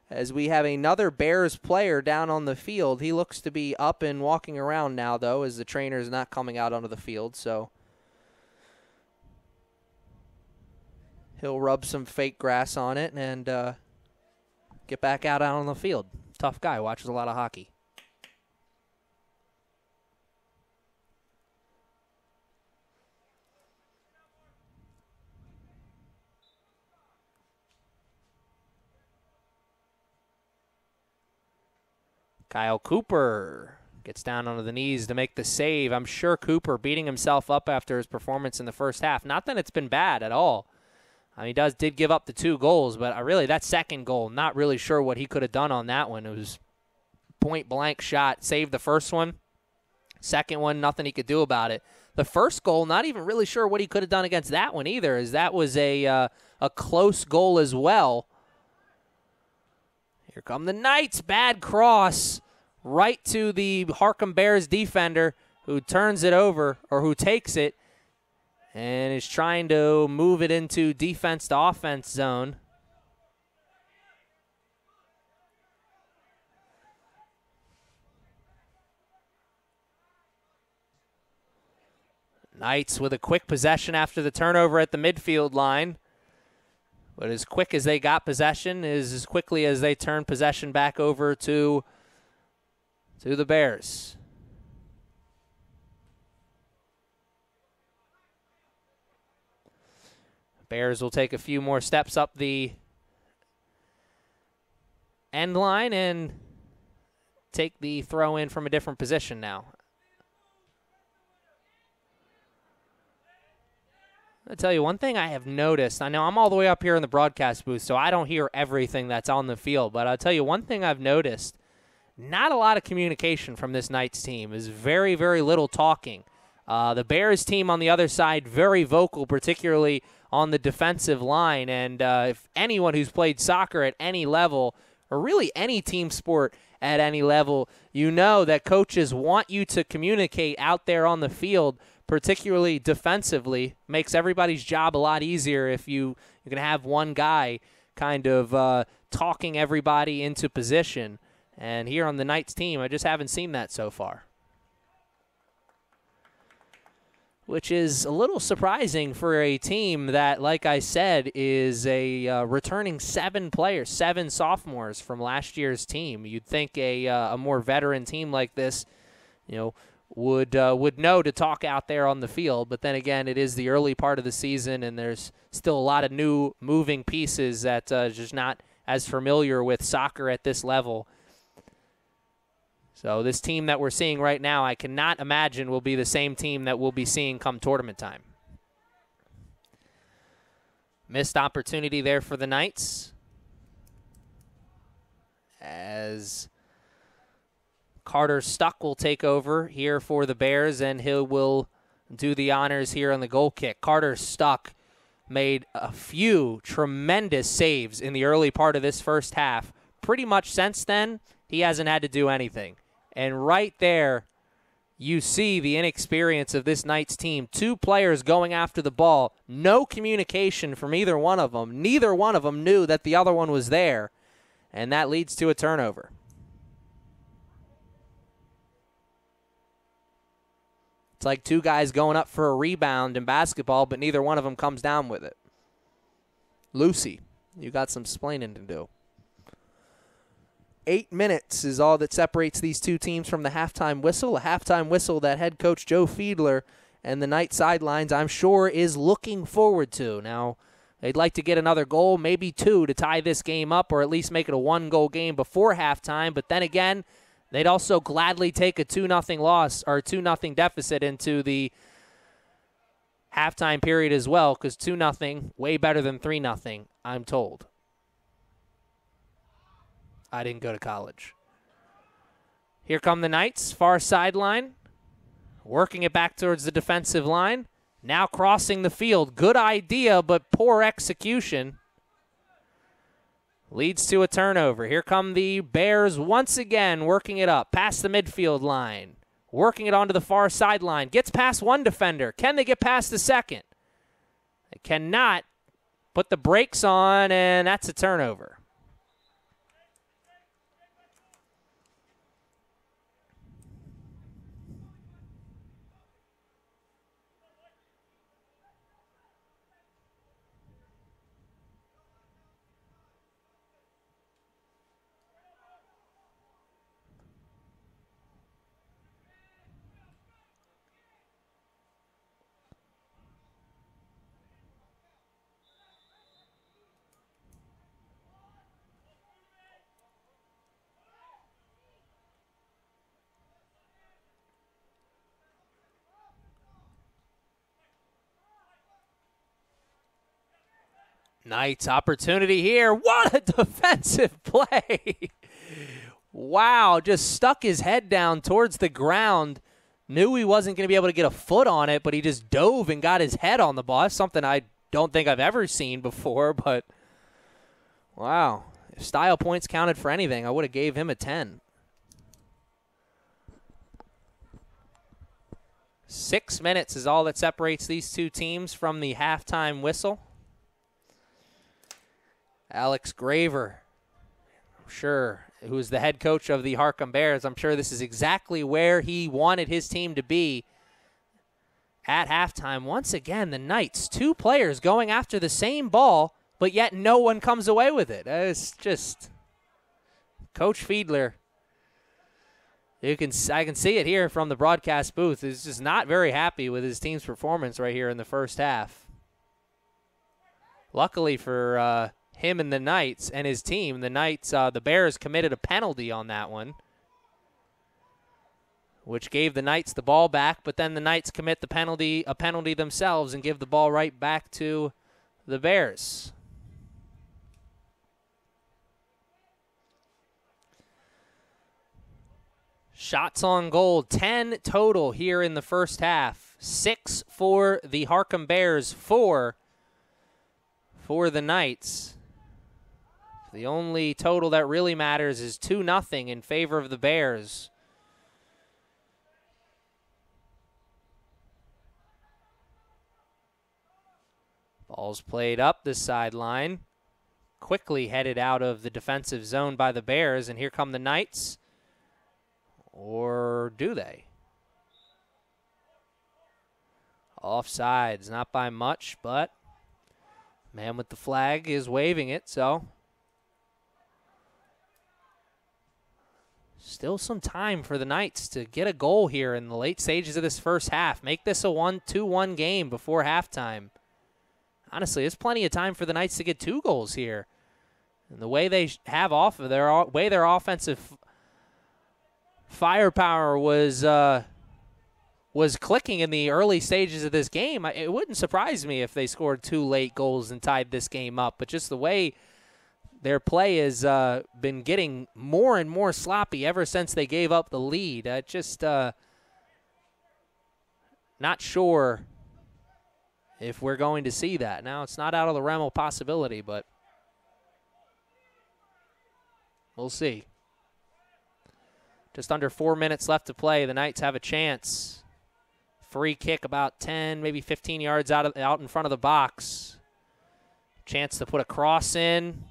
as we have another Bears player down on the field. He looks to be up and walking around now, though, as the trainer is not coming out onto the field. So he'll rub some fake grass on it and get back out on the field. Tough guy, watches a lot of hockey. Kyle Cooper gets down onto the knees to make the save. I'm sure Cooper beating himself up after his performance in the first half. Not that it's been bad at all. I mean, he did give up the 2 goals, but that second goal, not really sure what he could have done on that one. It was point-blank shot. Saved the first one. Second one, nothing he could do about it. The first goal, not even really sure what he could have done against that one either, as that was a close goal as well. Here come the Knights. Bad cross right to the Harcum Bears defender who turns it over, or who takes it, and is trying to move it into defense to offense zone. Knights with a quick possession after the turnover at the midfield line. But as quick as they got possession is as quickly as they turn possession back over to the Bears. Bears will take a few more steps up the end line and take the throw in from a different position now. I'll tell you one thing I have noticed. I know I'm all the way up here in the broadcast booth, so I don't hear everything that's on the field. But I'll tell you one thing I've noticed. Not a lot of communication from this Knights team. Is very, very little talking. The Bears team on the other side, very vocal, particularly on the defensive line. And if anyone who's played soccer at any level, or really any team sport at any level, you know that coaches want you to communicate out there on the field, particularly defensively. Makes everybody's job a lot easier if you can have one guy kind of talking everybody into position. And here on the Knights team, I just haven't seen that so far, which is a little surprising for a team that, like I said, is a returning 7 players, 7 sophomores from last year's team. You'd think a more veteran team like this, would know to talk out there on the field. But then again, it is the early part of the season, and there's still a lot of new moving pieces that just not as familiar with soccer at this level. So this team that we're seeing right now, I cannot imagine will be the same team that we'll be seeing come tournament time. Missed opportunity there for the Knights, as Carter Stuck will take over here for the Bears, and he will do the honors here on the goal kick. Carter Stuck made a few tremendous saves in the early part of this first half. Pretty much since then, he hasn't had to do anything. And right there, you see the inexperience of this Knights team. 2 players going after the ball. No communication from either one of them. Neither one of them knew that the other one was there. And that leads to a turnover. It's like 2 guys going up for a rebound in basketball, but neither one of them comes down with it. Lucy, you got some splaining to do. 8 minutes is all that separates these 2 teams from the halftime whistle. A halftime whistle that head coach Joe Fiedler and the Knights sidelines, I'm sure, is looking forward to. Now, they'd like to get another goal, maybe 2, to tie this game up, or at least make it a 1-goal game before halftime. But then again, they'd also gladly take a 2-0 loss or 2-0 deficit into the halftime period as well, because 2-0, way better than 3-0, I'm told. I didn't go to college. Here come the Knights, far sideline, working it back towards the defensive line. Now crossing the field. Good idea, but poor execution. Leads to a turnover. Here come the Bears once again, working it up past the midfield line. Working it onto the far sideline. Gets past one defender. Can they get past the second? They cannot. Put the brakes on, and that's a turnover. Knights opportunity here. What a defensive play. Wow, just stuck his head down towards the ground. Knew he wasn't going to be able to get a foot on it, but he just dove and got his head on the ball. That's something I don't think I've ever seen before, but wow. If style points counted for anything, I would have gave him a 10. 6 minutes is all that separates these 2 teams from the halftime whistle. Alex Graver, who's the head coach of the Harcum Bears, I'm sure this is exactly where he wanted his team to be at halftime. Once again, the Knights, 2 players going after the same ball, but yet no one comes away with it. It's just Coach Fiedler. I can see it here from the broadcast booth. He's just not very happy with his team's performance right here in the first half. Luckily for him and the Knights and his team, the Bears committed a penalty on that one, which gave the Knights the ball back, but then the Knights commit a penalty themselves and give the ball right back to the Bears. Shots on goal, 10 total here in the first half. 6 for the Harcum Bears, 4 for the Knights. The only total that really matters is 2-0 in favor of the Bears. Ball's played up the sideline. Quickly headed out of the defensive zone by the Bears, and here come the Knights. Or do they? Offsides, not by much, but man with the flag is waving it, so still some time for the Knights to get a goal here in the late stages of this first half. Make this a 2-1 game before halftime. Honestly, there's plenty of time for the Knights to get 2 goals here. And the way they have off of their offensive firepower was clicking in the early stages of this game. It wouldn't surprise me if they scored 2 late goals and tied this game up, but just the way their play has been getting more and more sloppy ever since they gave up the lead. Just not sure if we're going to see that. Now, it's not out of the realm of possibility, but we'll see. Just under 4 minutes left to play. The Knights have a chance. Free kick about 10, maybe 15 yards out in front of the box. Chance to put a cross in.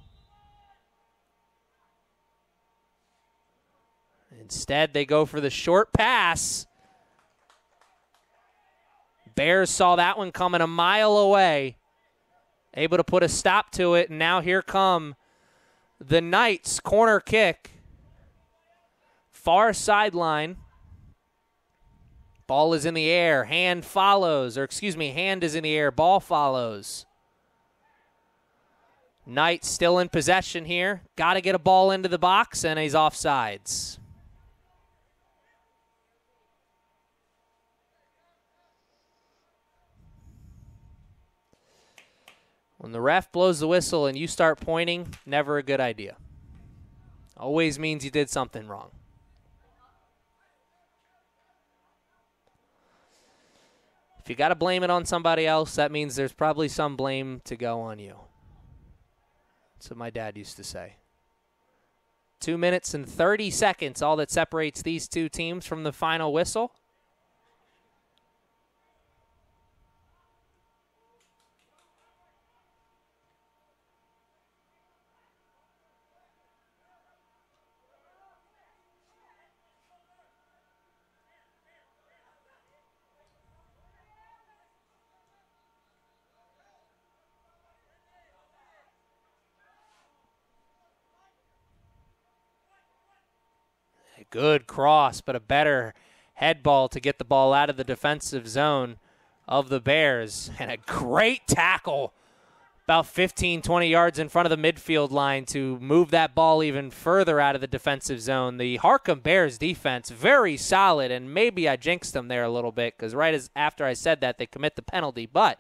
Instead, they go for the short pass. Bears saw that one coming a mile away. Able to put a stop to it, and now here come the Knights. Corner kick. Far sideline. Ball is in the air. Hand is in the air. Ball follows. Knights still in possession here. Got to get a ball into the box, and he's offsides. When the ref blows the whistle and you start pointing, never a good idea. Always means you did something wrong. If you got to blame it on somebody else, that means there's probably some blame to go on you. That's what my dad used to say. 2 minutes and 30 seconds, all that separates these two teams from the final whistle. Good cross, but a better head ball to get the ball out of the defensive zone of the Bears. And a great tackle about 15, 20 yards in front of the midfield line to move that ball even further out of the defensive zone. The Harcum Bears defense, very solid, and maybe I jinxed them there a little bit because after I said that, they commit the penalty. But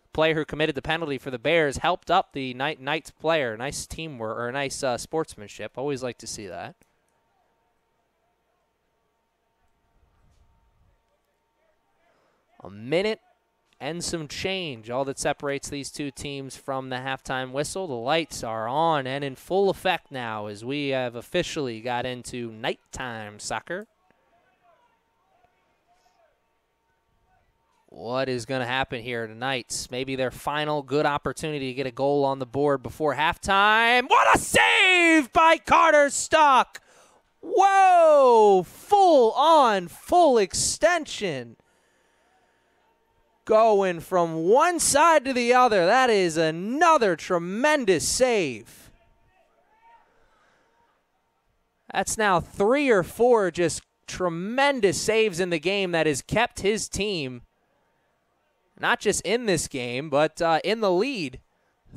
the player who committed the penalty for the Bears helped up the Knights player. Nice teamwork, or nice sportsmanship. Always like to see that. A minute and some change, all that separates these two teams from the halftime whistle. The lights are on and in full effect now as we have officially got into nighttime soccer. What is going to happen here tonight? Maybe their final good opportunity to get a goal on the board before halftime. What a save by Carter Stock! Whoa! Full extension. Going from one side to the other. That is another tremendous save. That's now 3 or 4 just tremendous saves in the game that has kept his team, not just in this game, but in the lead.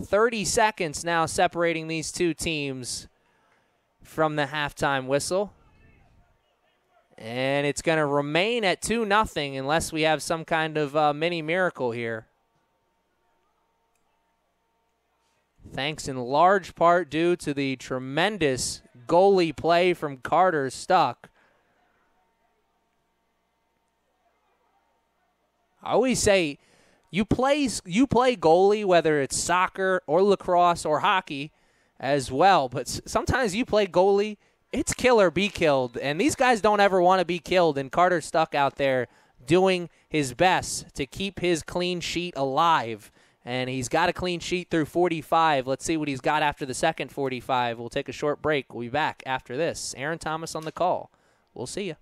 30 seconds now separating these two teams from the halftime whistle. And it's going to remain at 2-0 unless we have some kind of mini miracle here. Thanks in large part due to the tremendous goalie play from Carter Stuck. I always say you play goalie, whether it's soccer or lacrosse or hockey as well, but sometimes you play goalie, it's kill or be killed, and these guys don't ever want to be killed, and Carter Stuck out there doing his best to keep his clean sheet alive, and he's got a clean sheet through 45. Let's see what he's got after the second 45. We'll take a short break. We'll be back after this. Aaron Thomas on the call. We'll see you.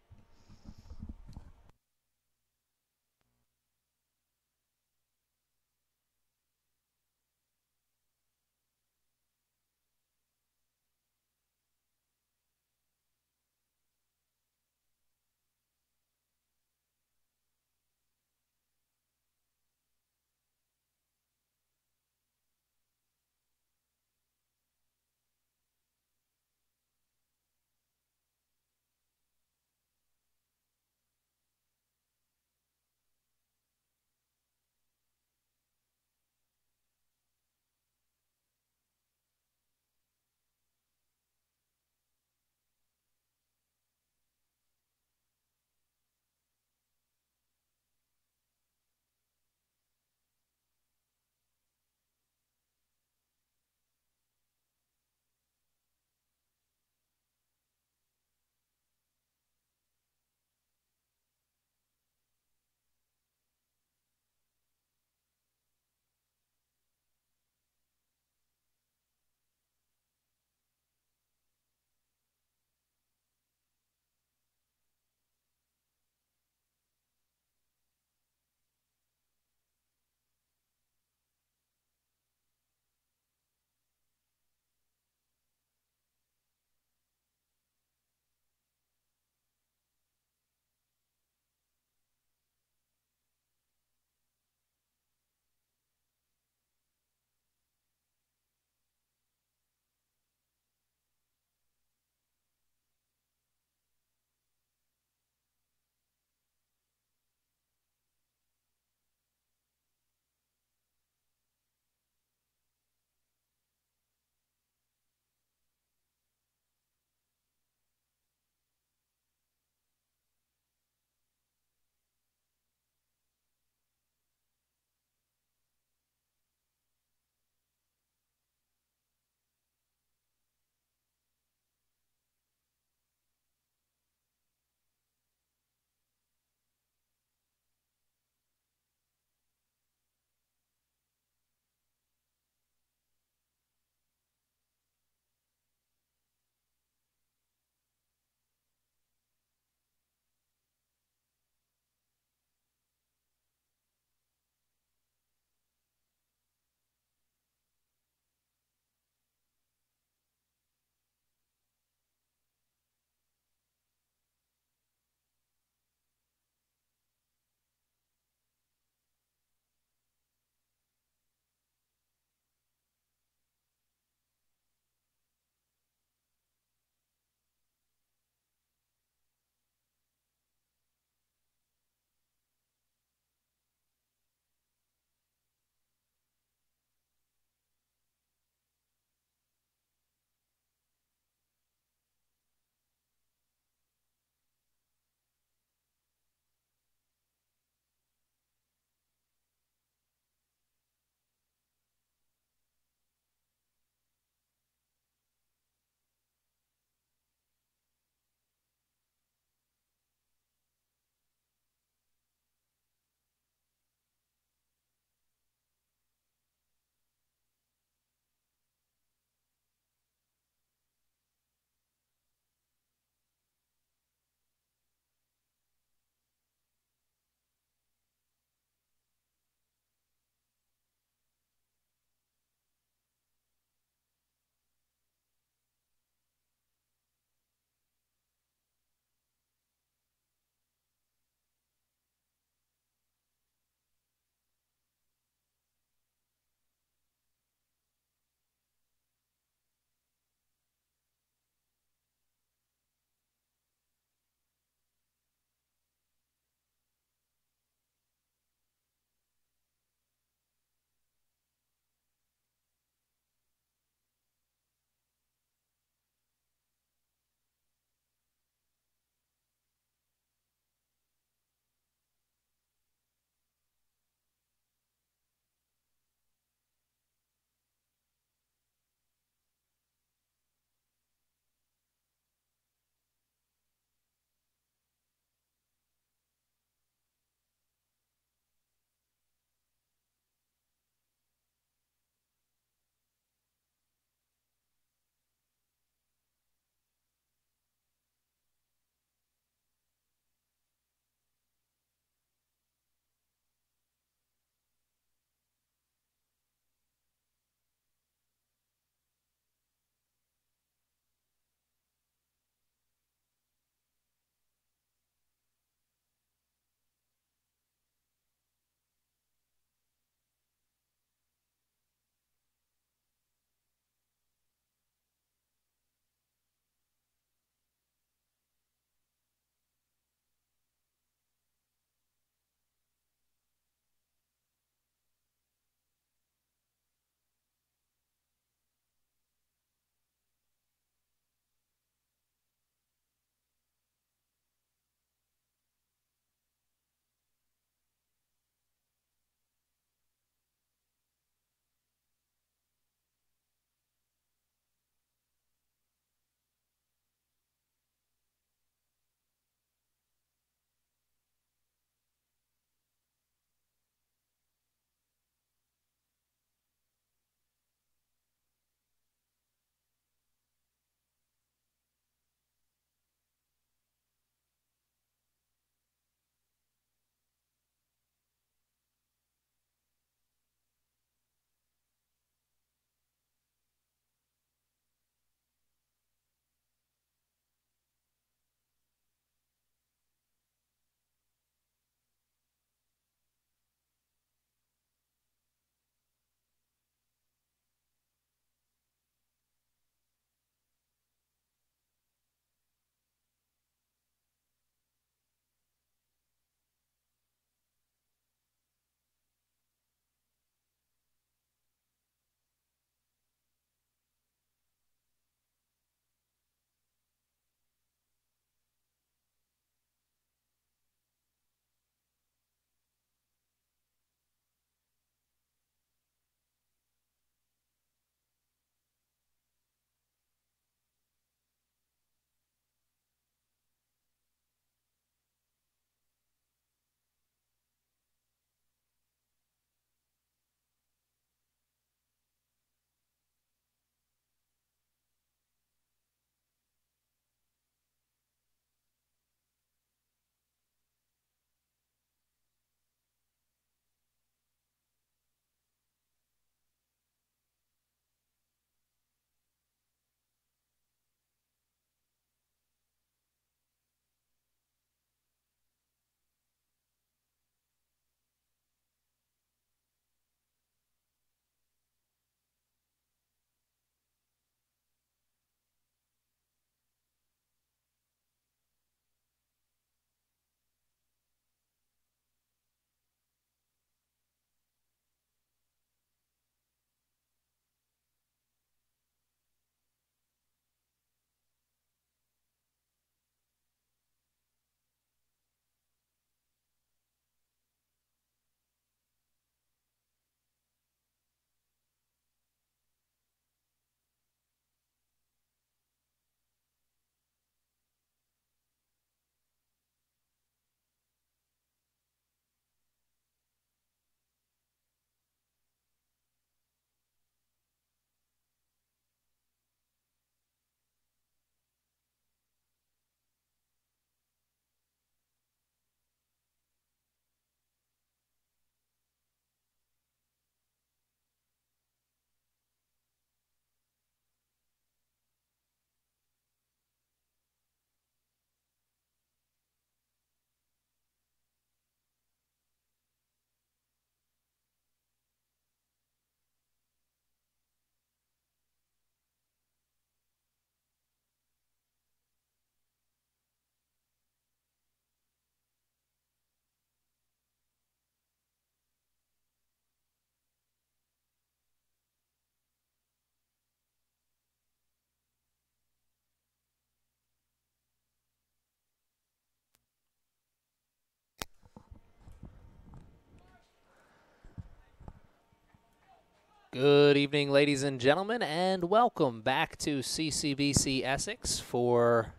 Good evening, ladies and gentlemen, and welcome back to CCBC Essex for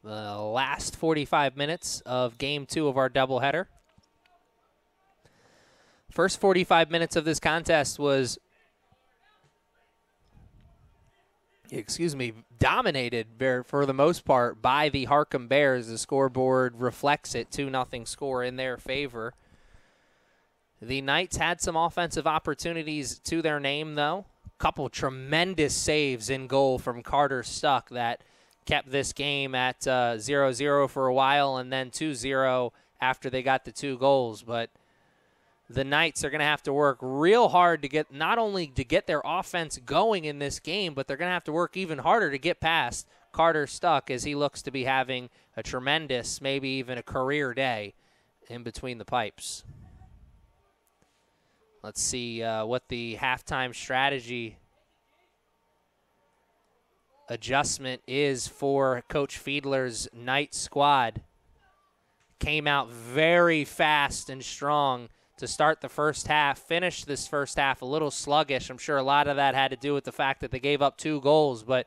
the last 45 minutes of Game 2 of our doubleheader. First 45 minutes of this contest was, dominated for the most part by the Harcum Bears. The scoreboard reflects it, 2-0 score in their favor. The Knights had some offensive opportunities to their name, though. Couple tremendous saves in goal from Carter Stuck that kept this game at 0-0 for a while and then 2-0 after they got the 2 goals. But the Knights are going to have to work real hard to get not only to get their offense going in this game, but they're going to have to work even harder to get past Carter Stuck as he looks to be having a tremendous, maybe even a career day in between the pipes. Let's see what the halftime strategy adjustment is for Coach Fiedler's Knight squad. Came out very fast and strong to start the first half, finished this first half a little sluggish. I'm sure a lot of that had to do with the fact that they gave up 2 goals, but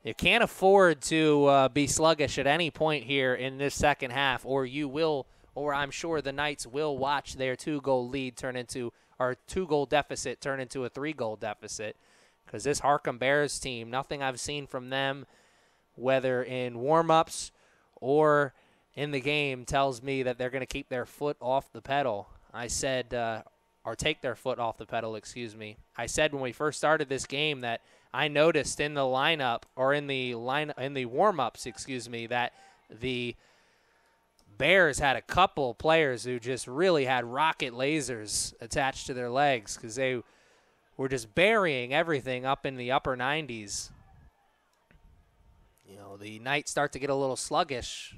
you can't afford to be sluggish at any point here in this second half, or I'm sure the Knights will watch their 2-goal lead turn into, or 2-goal deficit turn into a 3-goal deficit. Because this Harcum Bears team, nothing I've seen from them, whether in warm-ups or in the game, tells me that they're going to keep their foot off the pedal. I said, or take their foot off the pedal, excuse me. I said when we first started this game that I noticed in the lineup, or in the warm-ups, that the Bears had a couple players who just really had rocket lasers attached to their legs because they were just burying everything up in the upper 90s. You know, the Knights start to get a little sluggish.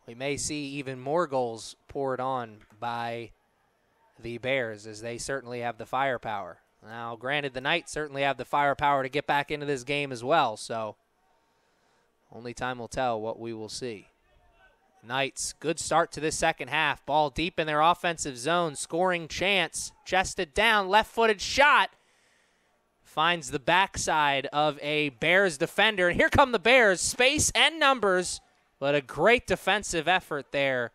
We may see even more goals poured on by the Bears as they certainly have the firepower. Now, granted, the Knights certainly have the firepower to get back into this game as well, so only time will tell what we will see. Knights, good start to this second half. Ball deep in their offensive zone. Scoring chance. Chested down. Left-footed shot. Finds the backside of a Bears defender. And here come the Bears. Space and numbers. But a great defensive effort there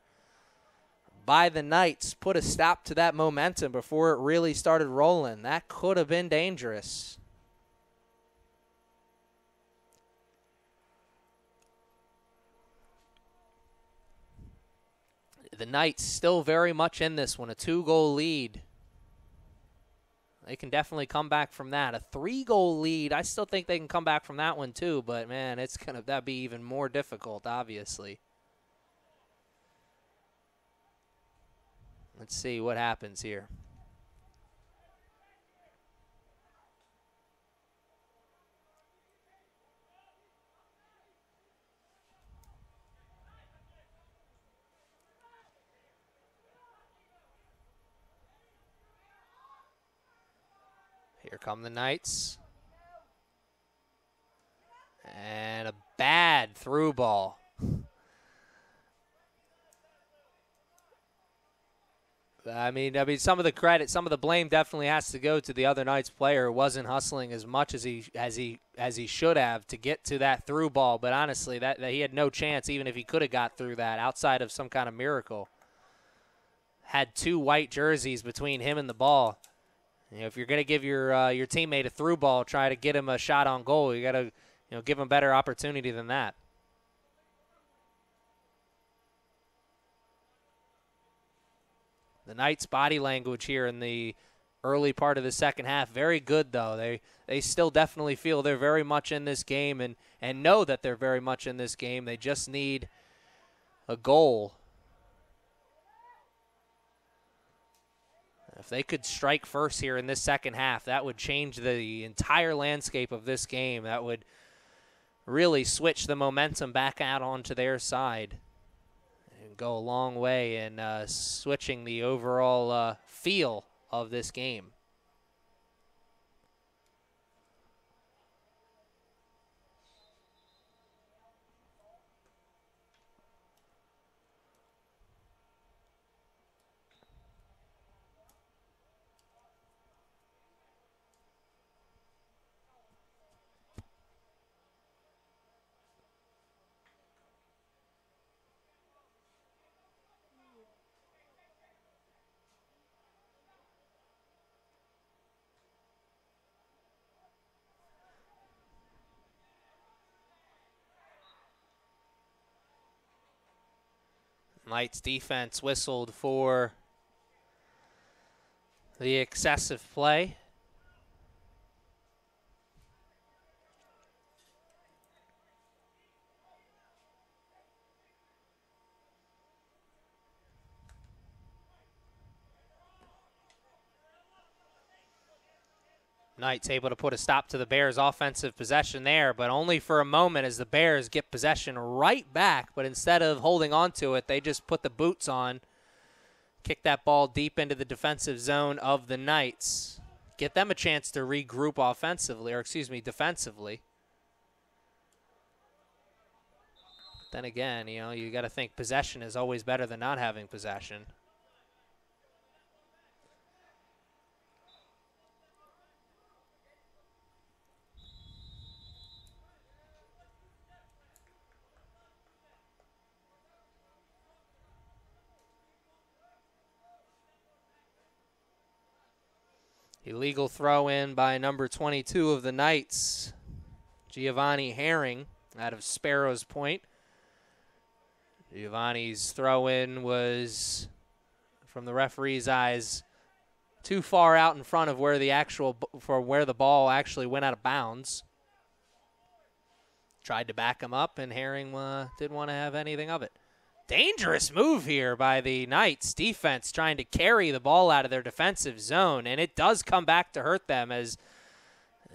by the Knights. Put a stop to that momentum before it really started rolling. That could have been dangerous. The Knights still very much in this one, a 2-goal lead. They can definitely come back from that. A 3-goal lead, I still think they can come back from that one too, but man, that'd be even more difficult, obviously. Let's see what happens here. Here come the Knights. And a bad through ball. I mean, some of the credit, some of the blame definitely has to go to the other Knights player who wasn't hustling as much as he should have to get to that through ball. But honestly, that he had no chance, even if he could have got through that, outside of some kind of miracle. Had 2 white jerseys between him and the ball. You know, if you're going to give your teammate a through ball, try to get him a shot on goal. You got to, give him better opportunity than that. The Knights' body language here in the early part of the second half, very good though. They still definitely feel they're very much in this game and know that they're very much in this game. They just need a goal. If they could strike first here in this second half, that would change the entire landscape of this game. That would really switch the momentum back out onto their side and go a long way in switching the overall feel of this game. Knights defense whistled for the excessive play. Knights able to put a stop to the Bears' offensive possession there, but only for a moment as the Bears get possession right back. But instead of holding on to it, they just put the boots on, kick that ball deep into the defensive zone of the Knights. Get them a chance to regroup offensively, or excuse me, defensively. Then again, you got to think possession is always better than not having possession. Illegal throw in by number 22 of the Knights, Giovanni Herring, out of Sparrows Point. Giovanni's throw in was, from the referee's eyes, too far out in front of where the ball actually went out of bounds. Tried to back him up, and Herring didn't want to have anything of it. Dangerous move here by the Knights defense, trying to carry the ball out of their defensive zone, and it does come back to hurt them as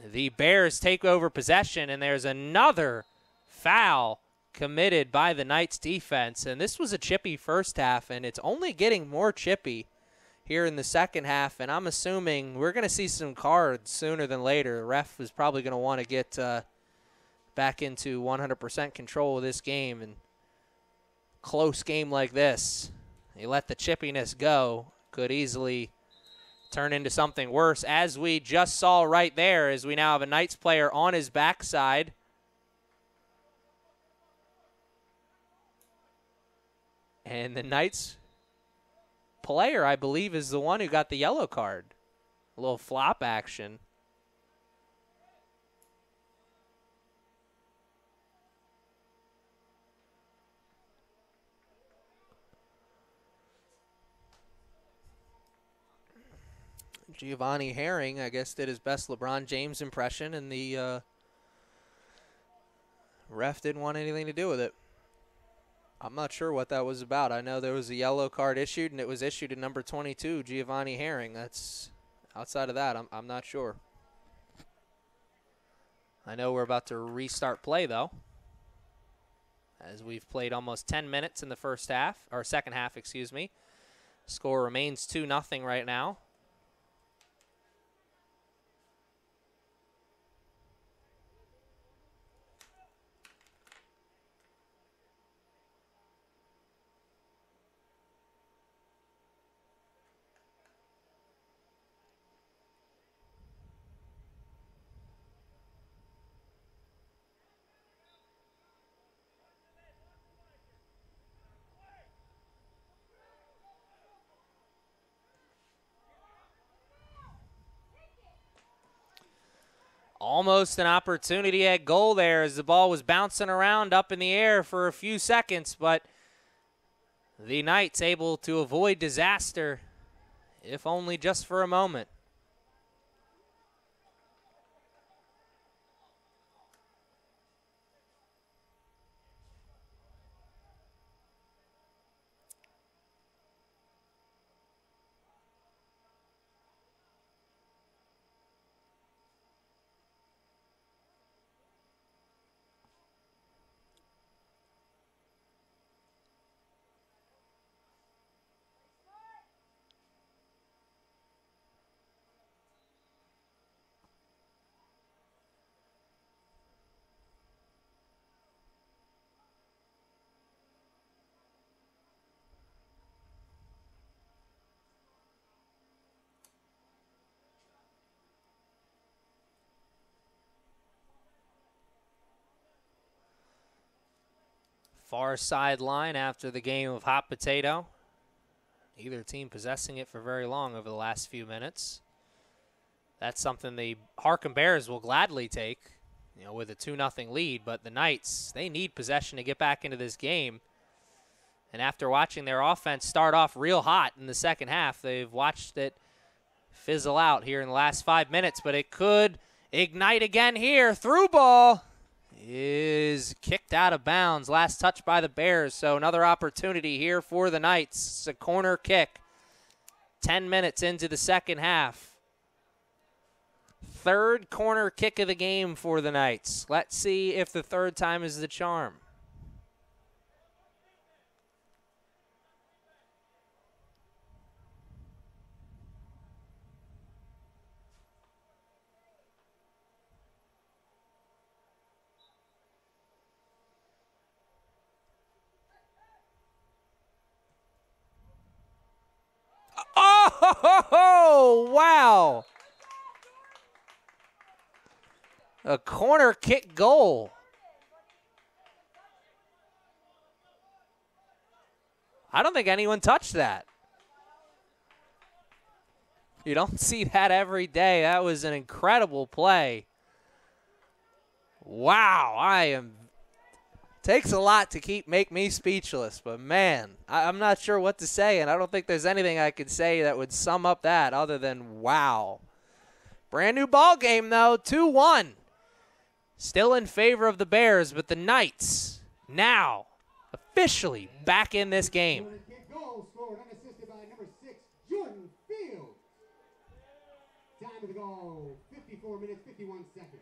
the Bears take over possession, and there's another foul committed by the Knights defense. And this was a chippy first half, and it's only getting more chippy here in the second half, and I'm assuming we're going to see some cards sooner than later. The ref is probably going to want to get back into 100% control of this game, and close game like this, you let the chippiness go, could easily turn into something worse, as we just saw right there, as we now have a Knights player on his backside. And the Knights player, I believe, is the one who got the yellow card. A little flop action. Giovanni Herring, I guess, did his best LeBron James impression, and the ref didn't want anything to do with it. I'm not sure what that was about. I know there was a yellow card issued, and it was issued to number 22, Giovanni Herring. That's outside of that, I'm not sure. I know we're about to restart play, though, as we've played almost 10 minutes in the first half, or second half, excuse me. Score remains 2-0 right now. Almost an opportunity at goal there as the ball was bouncing around up in the air for a few seconds, but the Knights able to avoid disaster, if only just for a moment. Far sideline after the game of hot potato. Neither team possessing it for very long over the last few minutes. That's something the Harcum Bears will gladly take, with a 2-0 lead. But the Knights, they need possession to get back into this game. And after watching their offense start off real hot in the second half, they've watched it fizzle out here in the last 5 minutes, but it could ignite again here. Through ball is kicked out of bounds. Last touch by the Bears, so another opportunity here for the Knights. It's a corner kick. 10 minutes into the second half. Third corner kick of the game for the Knights. Let's see if the third time is the charm. Oh, wow. A corner kick goal. I don't think anyone touched that. You don't see that every day. That was an incredible play. Wow, takes a lot to make me speechless, but man, I'm not sure what to say, and I don't think there's anything I could say that would sum up that other than wow. Brand new ball game, though, 2-1. Still in favor of the Bears, but the Knights now officially back in this game. Corner kick goal scored unassisted by number 6, Jordan Field. Time of the goal, 54 minutes, 51 seconds.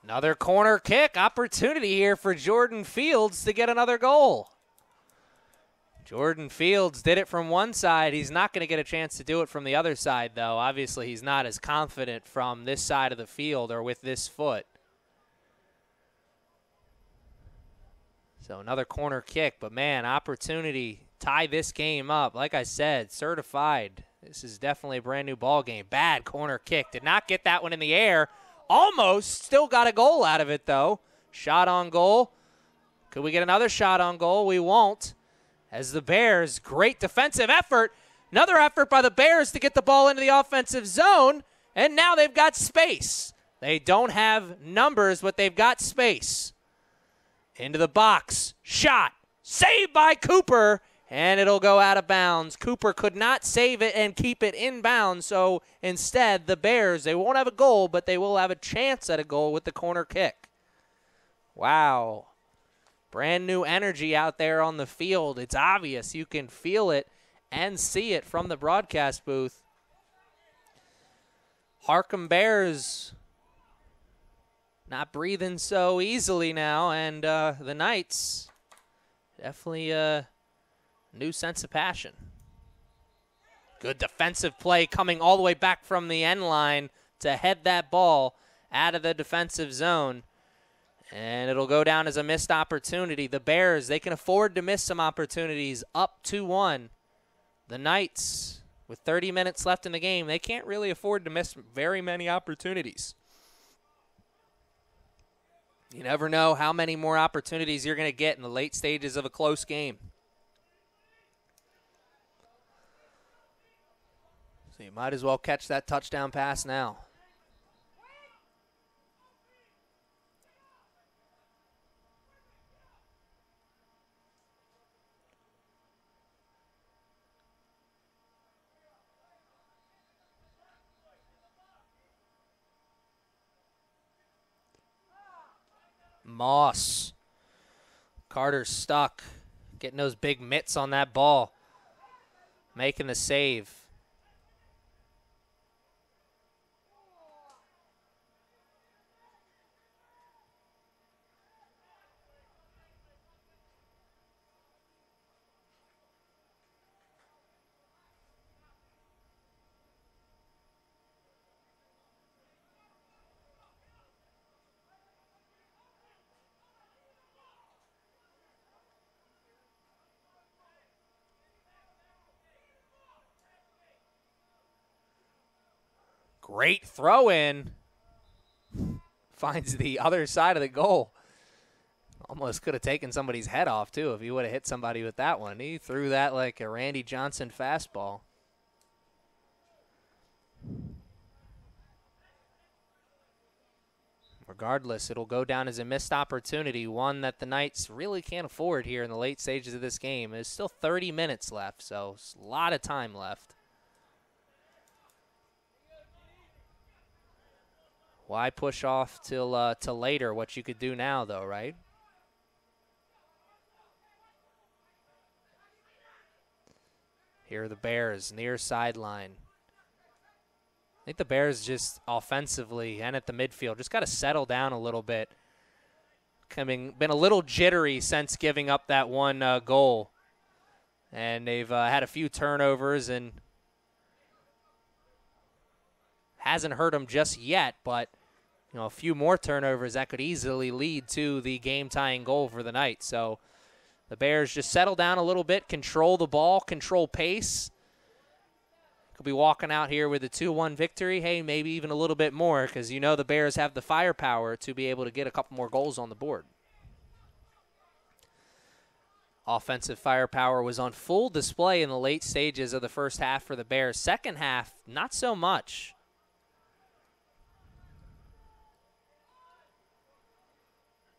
Another corner kick opportunity here for Jordan Fields to get another goal. Jordan Fields did it from one side. He's not going to get a chance to do it from the other side, though. Obviously, he's not as confident from this side of the field or with this foot. So another corner kick, but man, opportunity tie this game up. Like I said, certified. This is definitely a brand new ball game. Bad corner kick. Did not get that one in the air. Almost still got a goal out of it, though. Shot on goal. Could we get another shot on goal? We won't. As the Bears, great defensive effort. Another effort by the Bears to get the ball into the offensive zone, and now they've got space. They don't have numbers, but they've got space. Into the box. Shot. Saved by Cooper, and it'll go out of bounds. Cooper could not save it and keep it in bounds, so instead the Bears, they won't have a goal, but they will have a chance at a goal with the corner kick. Wow. Brand new energy out there on the field. It's obvious. You can feel it and see it from the broadcast booth. Harcum Bears not breathing so easily now, and the Knights definitely a new sense of passion. Good defensive play coming all the way back from the end line to head that ball out of the defensive zone. And it'll go down as a missed opportunity. The Bears, they can afford to miss some opportunities, up 2-1. The Knights, with 30 minutes left in the game, they can't really afford to miss very many opportunities. You never know how many more opportunities you're going to get in the late stages of a close game. So you might as well catch that touchdown pass now. Moss. Carter's stuck. Getting those big mitts on that ball. Making the save. Great throw in. Finds the other side of the goal. Almost could have taken somebody's head off, too, if he would have hit somebody with that one. He threw that like a Randy Johnson fastball. Regardless, it'll go down as a missed opportunity, one that the Knights really can't afford here in the late stages of this game. There's still 30 minutes left, so a lot of time left. Why push off till later what you could do now, though, right? Here are the Bears, near sideline. I think the Bears just offensively and at the midfield just got to settle down a little bit. Been a little jittery since giving up that one goal. And they've had a few turnovers and hasn't hurt them just yet, but a few more turnovers that could easily lead to the game-tying goal for the Knights. So the Bears just settle down a little bit, control the ball, control pace. Could be walking out here with a 2-1 victory. Hey, maybe even a little bit more because the Bears have the firepower to be able to get a couple more goals on the board. Offensive firepower was on full display in the late stages of the first half for the Bears. Second half, not so much.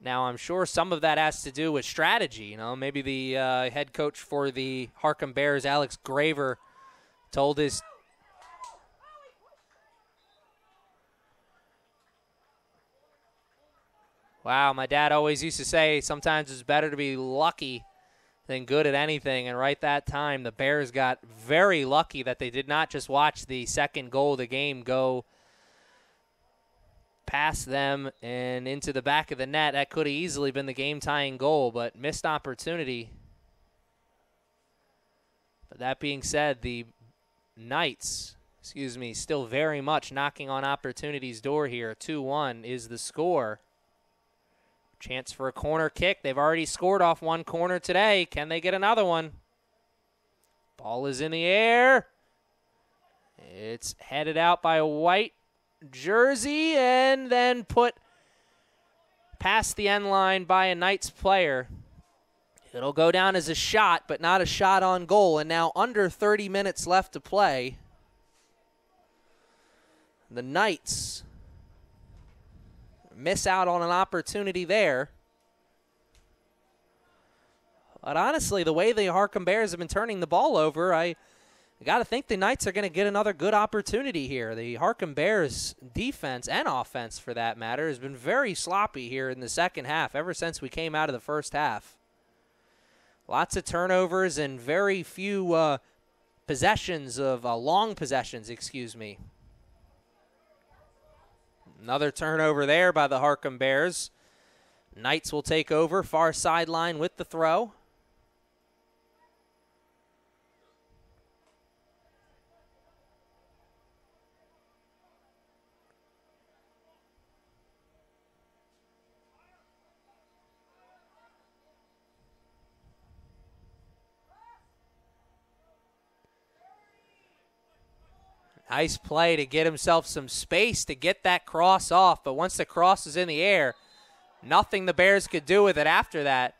Now, I'm sure some of that has to do with strategy. Maybe the head coach for the Harcum Bears, Alex Graver, told his wow, my dad always used to say sometimes it's better to be lucky than good at anything. And right that time, the Bears got very lucky that they did not just watch the second goal of the game go past them and into the back of the net. That could have easily been the game-tying goal, but missed opportunity. But that being said, the Knights, still very much knocking on opportunity's door here. 2-1 is the score. Chance for a corner kick. They've already scored off one corner today. Can they get another one? Ball is in the air. It's headed out by a white jersey and then put past the end line by a Knights player. It'll go down as a shot, but not a shot on goal. And now under 30 minutes left to play. The Knights miss out on an opportunity there. But honestly, the way the Harcum Bears have been turning the ball over, I got to think the Knights are going to get another good opportunity here. The Harcum Bears defense and offense, for that matter, has been very sloppy here in the second half ever since we came out of the first half. Lots of turnovers and very few possessions of long possessions, Another turnover there by the Harcum Bears. Knights will take over, far sideline with the throw. Nice play to get himself some space to get that cross off. But once the cross is in the air, nothing the Bears could do with it after that.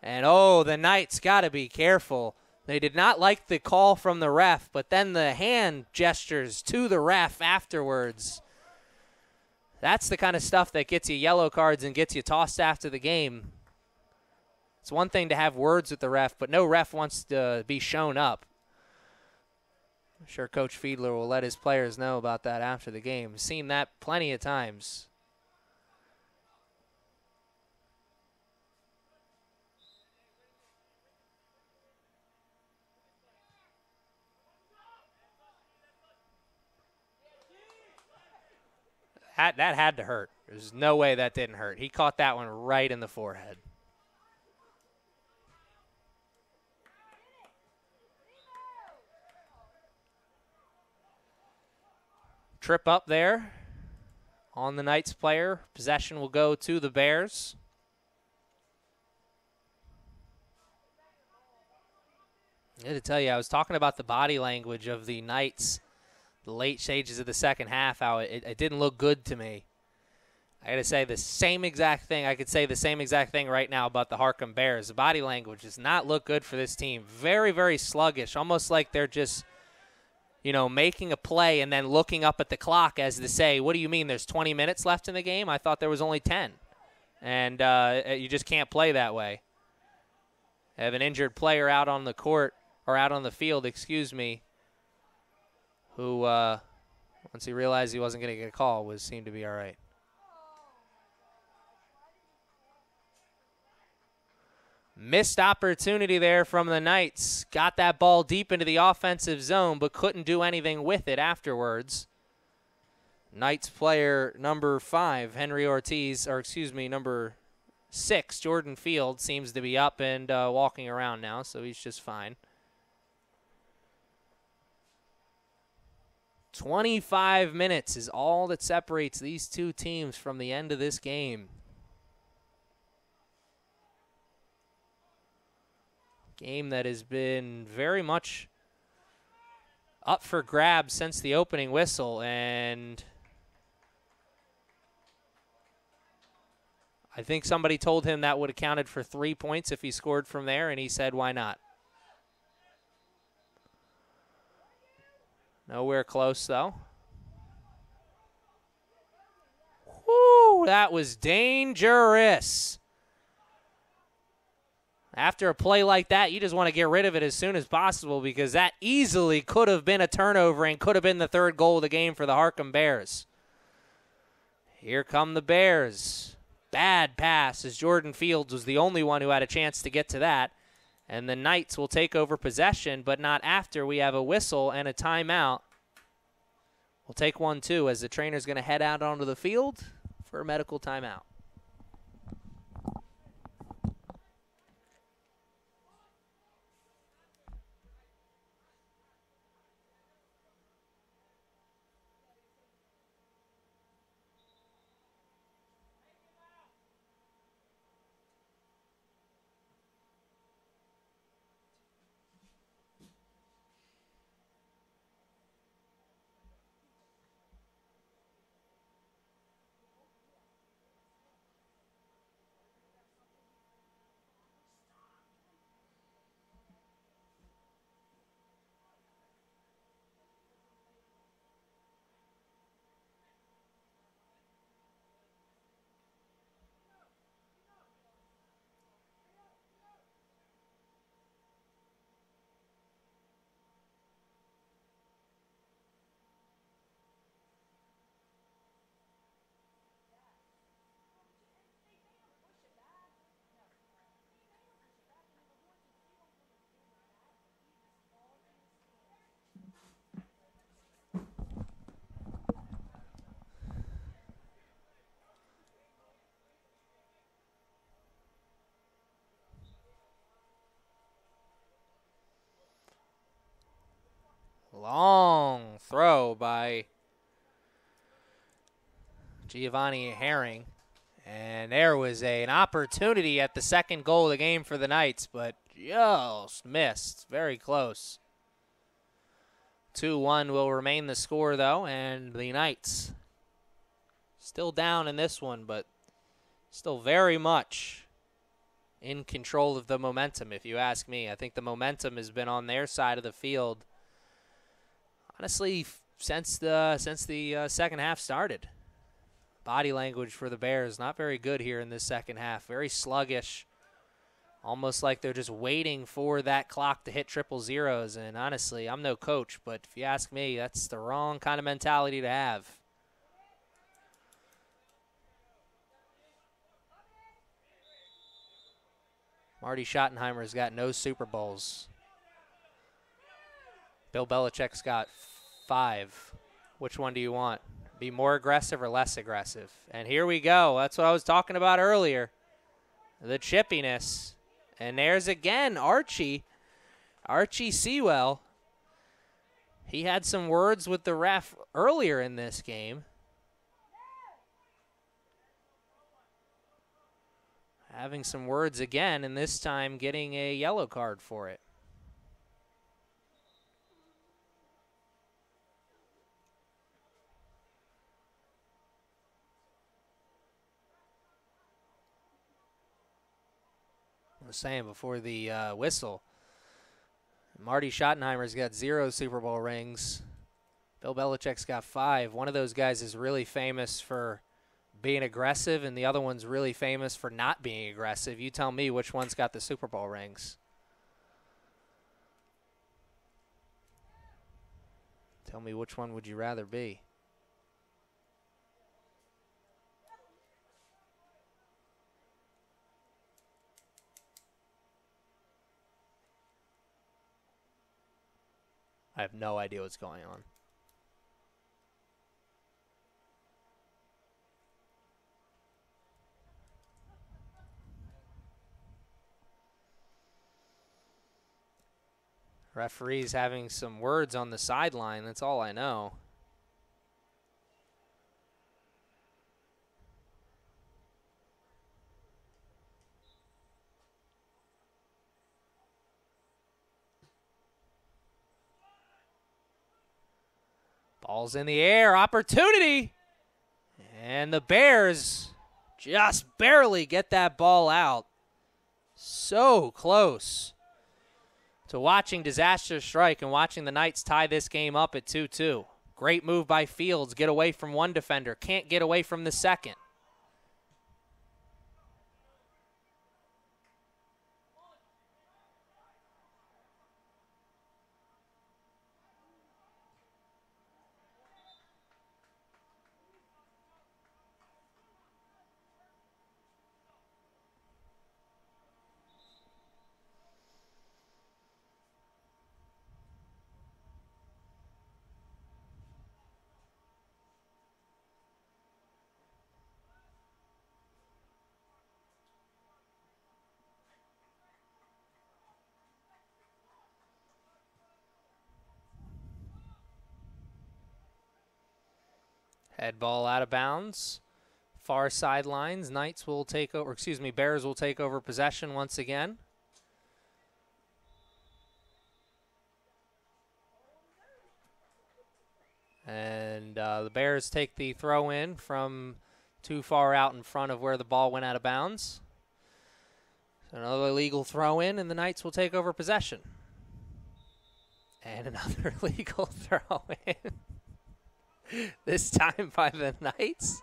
And, the Knights got to be careful. They did not like the call from the ref, but then the hand gestures to the ref afterwards. That's the kind of stuff that gets you yellow cards and gets you tossed after the game. It's one thing to have words with the ref, but no ref wants to be shown up. I'm sure Coach Fiedler will let his players know about that after the game. Seen that plenty of times. That had to hurt. There's no way that didn't hurt. He caught that one right in the forehead. Trip up there on the Knights player. Possession will go to the Bears. I had to tell you, I was talking about the body language of the Knights, the late stages of the second half, how it didn't look good to me. I got to say the same exact thing. I could say the same exact thing right now about the Harcum Bears. The body language does not look good for this team. Very, very sluggish, almost like they're just, making a play and then looking up at the clock as to say, what do you mean there's 20 minutes left in the game? I thought there was only 10. And you just can't play that way. I have an injured player out on the court, or out on the field, who, once he realized he wasn't going to get a call, seemed to be all right. Missed opportunity there from the Knights. Got that ball deep into the offensive zone, but couldn't do anything with it afterwards. Knights player number 5, number 6, Jordan Field, seems to be up and walking around now, so he's just fine. 25 minutes is all that separates these two teams from the end of this game. Game that has been very much up for grabs since the opening whistle, and I think somebody told him that would have counted for 3 points if he scored from there, and he said, why not? Nowhere close, though. Whoo, that was dangerous. After a play like that, you just want to get rid of it as soon as possible, because that easily could have been a turnover and could have been the 3rd goal of the game for the Harcum Bears. Here come the Bears. Bad pass, as Jordan Fields was the only one who had a chance to get to that. And the Knights will take over possession, but not after we have a whistle and a timeout. We'll take one, too, as the trainer's going to head out onto the field for a medical timeout. Long throw by Giovanni Herring. And there was an opportunity at the 2nd goal of the game for the Knights, but just missed. Very close. 2-1 will remain the score, though, and the Knights still down in this one, but still very much in control of the momentum, if you ask me. I think the momentum has been on their side of the field, honestly, since the second half started. Body language for the Bears, not very good here in this second half. Very sluggish, almost like they're just waiting for that clock to hit triple zeros. And honestly, I'm no coach, but if you ask me, that's the wrong kind of mentality to have. Marty Schottenheimer's got no Super Bowls. Bill Belichick's got 5. Which one do you want? Be more aggressive or less aggressive? And here we go. That's what I was talking about earlier. The chippiness. And there's again Archie Sewell. He had some words with the ref earlier in this game. Having some words again, and this time getting a yellow card for it. I was saying before the whistle, Marty Schottenheimer's got 0 Super Bowl rings. Bill Belichick's got 5. One of those guys is really famous for being aggressive, and the other one's really famous for not being aggressive. You tell me which one's got the Super Bowl rings. Tell me which one would you rather be? I have no idea what's going on. Referee's having some words on the sideline. That's all I know. Ball's in the air. Opportunity. And the Bears just barely get that ball out. So close to watching disaster strike and watching the Knights tie this game up at 2-2. Great move by Fields. Get away from one defender. Can't get away from the second. Head ball out of bounds. Far sidelines. Knights will take over, Bears will take over possession once again. And the Bears take the throw in from too far out in front of where the ball went out of bounds. So another illegal throw in, and the Knights will take over possession. And another illegal throw in. This time by the Knights.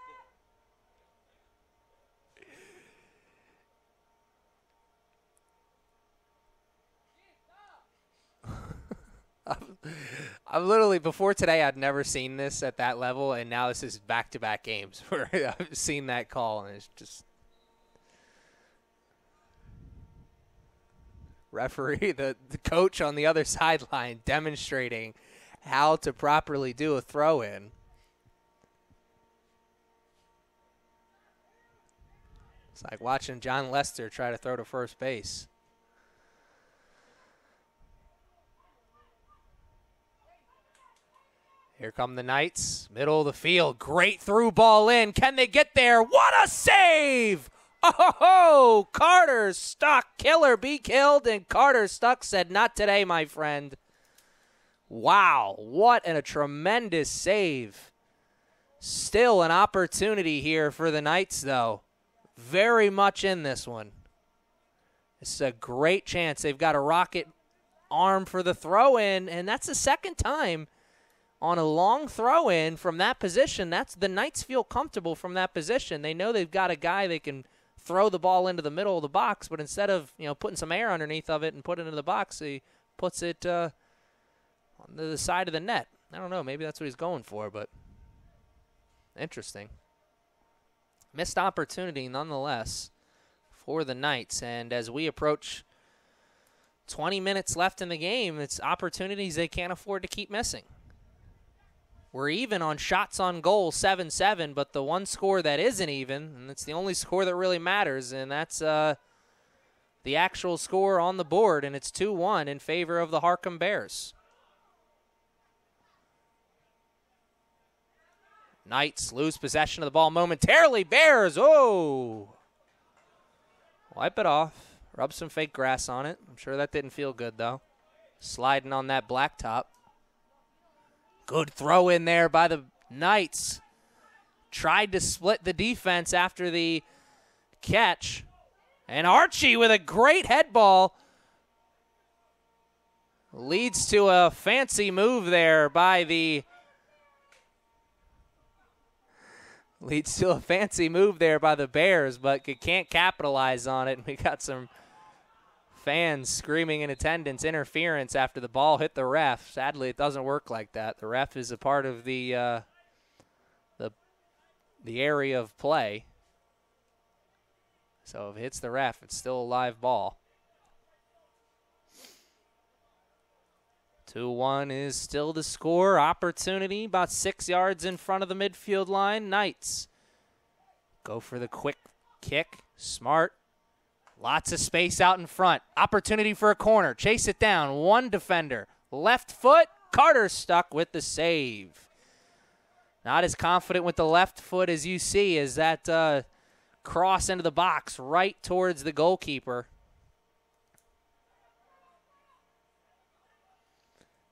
I'm literally, before today, I'd never seen this at that level, and now this is back-to-back games where I've seen that call, and it's just referee, the coach on the other sideline demonstrating how to properly do a throw-in. It's like watching John Lester try to throw to first base. Here come the Knights, middle of the field. Great through ball in. Can they get there? What a save! Oh, Carter Stuck. Killer be killed, and Carter Stuck said, not today, my friend. Wow, what a tremendous save. Still an opportunity here for the Knights, though. Very much in this one. It's a great chance. They've got a rocket arm for the throw-in, and that's the second time on a long throw-in from that position. That's the Knights feel comfortable from that position. They know they've got a guy they can throw the ball into the middle of the box, but instead of putting some air underneath of it and put it into the box, he puts it on the side of the net. I don't know. Maybe that's what he's going for, but interesting. Missed opportunity nonetheless for the Knights. And as we approach 20 minutes left in the game, it's opportunities they can't afford to keep missing. We're even on shots on goal, 7-7, but the one score that isn't even, and it's the only score that really matters, and that's the actual score on the board, and it's 2-1 in favor of the Harcum Bears. Knights lose possession of the ball momentarily. Bears, oh! Wipe it off. Rub some fake grass on it. I'm sure that didn't feel good, though. Sliding on that blacktop. Good throw in there by the Knights. Tried to split the defense after the catch. And Archie with a great head ball. Leads to a fancy move there by the Bears, but can't capitalize on it. We got some fans screaming in attendance, interference after the ball hit the ref. Sadly, it doesn't work like that. The ref is a part of the area of play. So if it hits the ref, it's still a live ball. 2-1 is still the score. Opportunity about 6 yards in front of the midfield line. Knights go for the quick kick. Smart. Lots of space out in front. Opportunity for a corner. Chase it down. One defender. Left foot. Carter stuck with the save. Not as confident with the left foot as you see as that cross into the box right towards the goalkeeper.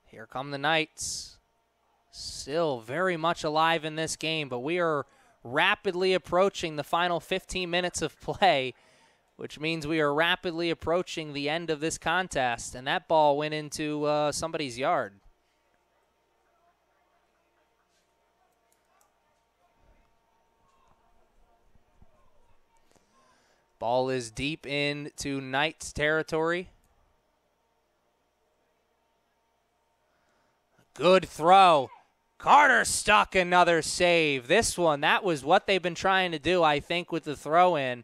Here come the Knights. Still very much alive in this game, but we are rapidly approaching the final 15 minutes of play, which means we are rapidly approaching the end of this contest, and that ball went into somebody's yard. Ball is deep into Knights territory. Good throw. Carter stuck, another save. This one, that was what they've been trying to do, I think, with the throw-in.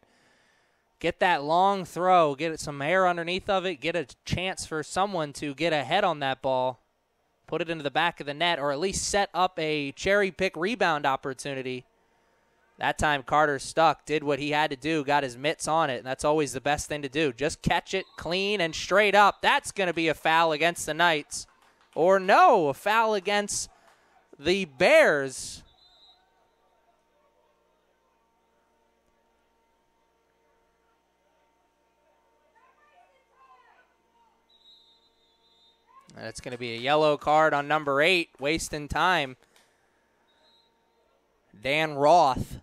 Get that long throw, get some air underneath of it, get a chance for someone to get ahead on that ball, put it into the back of the net, or at least set up a cherry-pick rebound opportunity. That time Carter stuck, did what he had to do, got his mitts on it, and that's always the best thing to do. Just catch it clean and straight up. That's going to be a foul against the Knights. Or no, a foul against the Bears. And it's going to be a yellow card on number 8, wasting time. Dan Roth.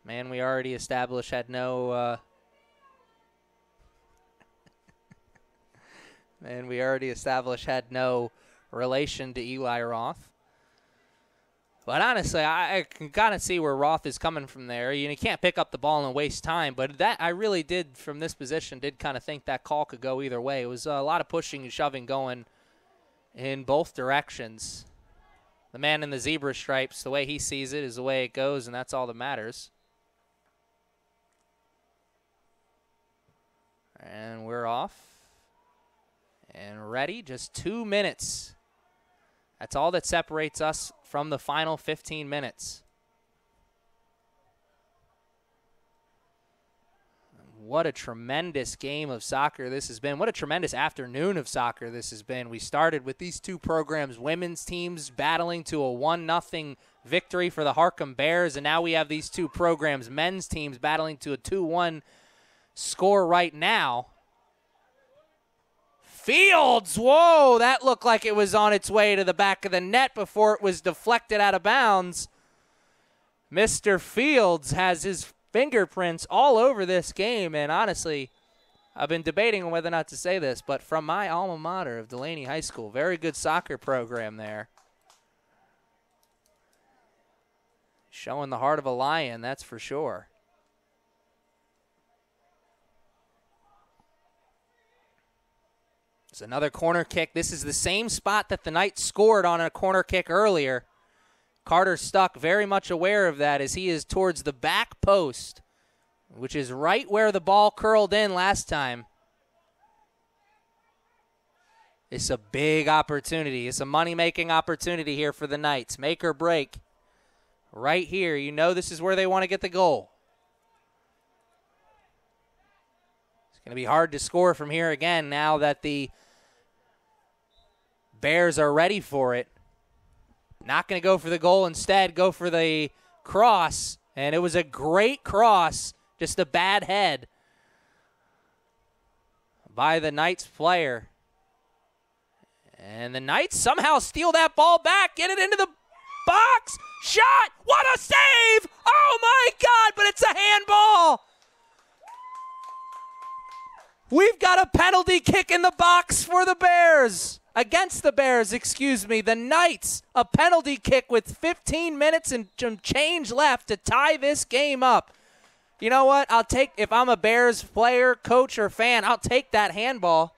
Man, we already established had no relation to Eli Roth. But honestly, I can kind of see where Roth is coming from there. You can't pick up the ball and waste time, but that I really did, from this position, did kind of think that call could go either way. It was a lot of pushing and shoving going in both directions. The man in the zebra stripes, the way he sees it is the way it goes, and that's all that matters. And we're off. And ready, just 2 minutes. That's all that separates us from the final 15 minutes. What a tremendous game of soccer this has been. What a tremendous afternoon of soccer this has been. We started with these two programs, women's teams battling to a 1-0 victory for the Harcum Bears, and now we have these two programs, men's teams, battling to a 2-1 score right now. Fields, whoa, that looked like it was on its way to the back of the net before it was deflected out of bounds. Mr. Fields has his fingerprints all over this game, and honestly, I've been debating on whether or not to say this, but from my alma mater of Delaney High School, very good soccer program there. Showing the heart of a lion, that's for sure. It's another corner kick. This is the same spot that the Knights scored on a corner kick earlier. Carter stuck, very much aware of that as he is towards the back post, which is right where the ball curled in last time. It's a big opportunity. It's a money-making opportunity here for the Knights. Make or break. Right here, you know this is where they want to get the goal. It's going to be hard to score from here again now that the Bears are ready for it. Not going to go for the goal, instead go for the cross. And it was a great cross, just a bad head by the Knights player. And the Knights somehow steal that ball back, get it into the box. Shot! What a save! Oh, my God, but it's a handball. We've got a penalty kick in the box for the Bears. Against the Bears, excuse me. The Knights, a penalty kick with 15 minutes and some change left to tie this game up. You know what? If I'm a Bears player, coach, or fan, I'll take that handball.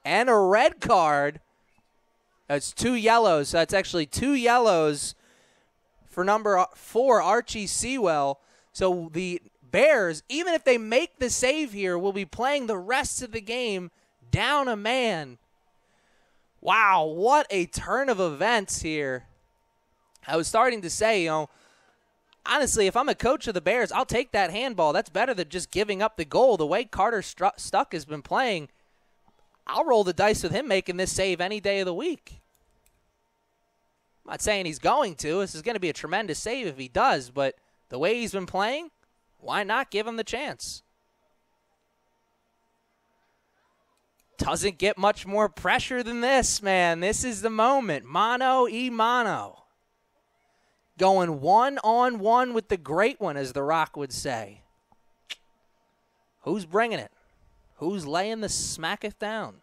And a red card. That's 2 yellows. That's actually 2 yellows for number 4, Archie Sewell. So the Bears, even if they make the save here, will be playing the rest of the game down a man. Wow, what a turn of events here. I was starting to say, honestly, if I'm a coach of the Bears, I'll take that handball. That's better than just giving up the goal. The way Carter Stuck has been playing, I'll roll the dice with him making this save any day of the week. I'm not saying he's going to. This is going to be a tremendous save if he does, but the way he's been playing, why not give him the chance? Doesn't get much more pressure than this, man. This is the moment. Mano y mano. Going one-on-one with the great one, as The Rock would say. Who's bringing it? Who's laying the smacketh down?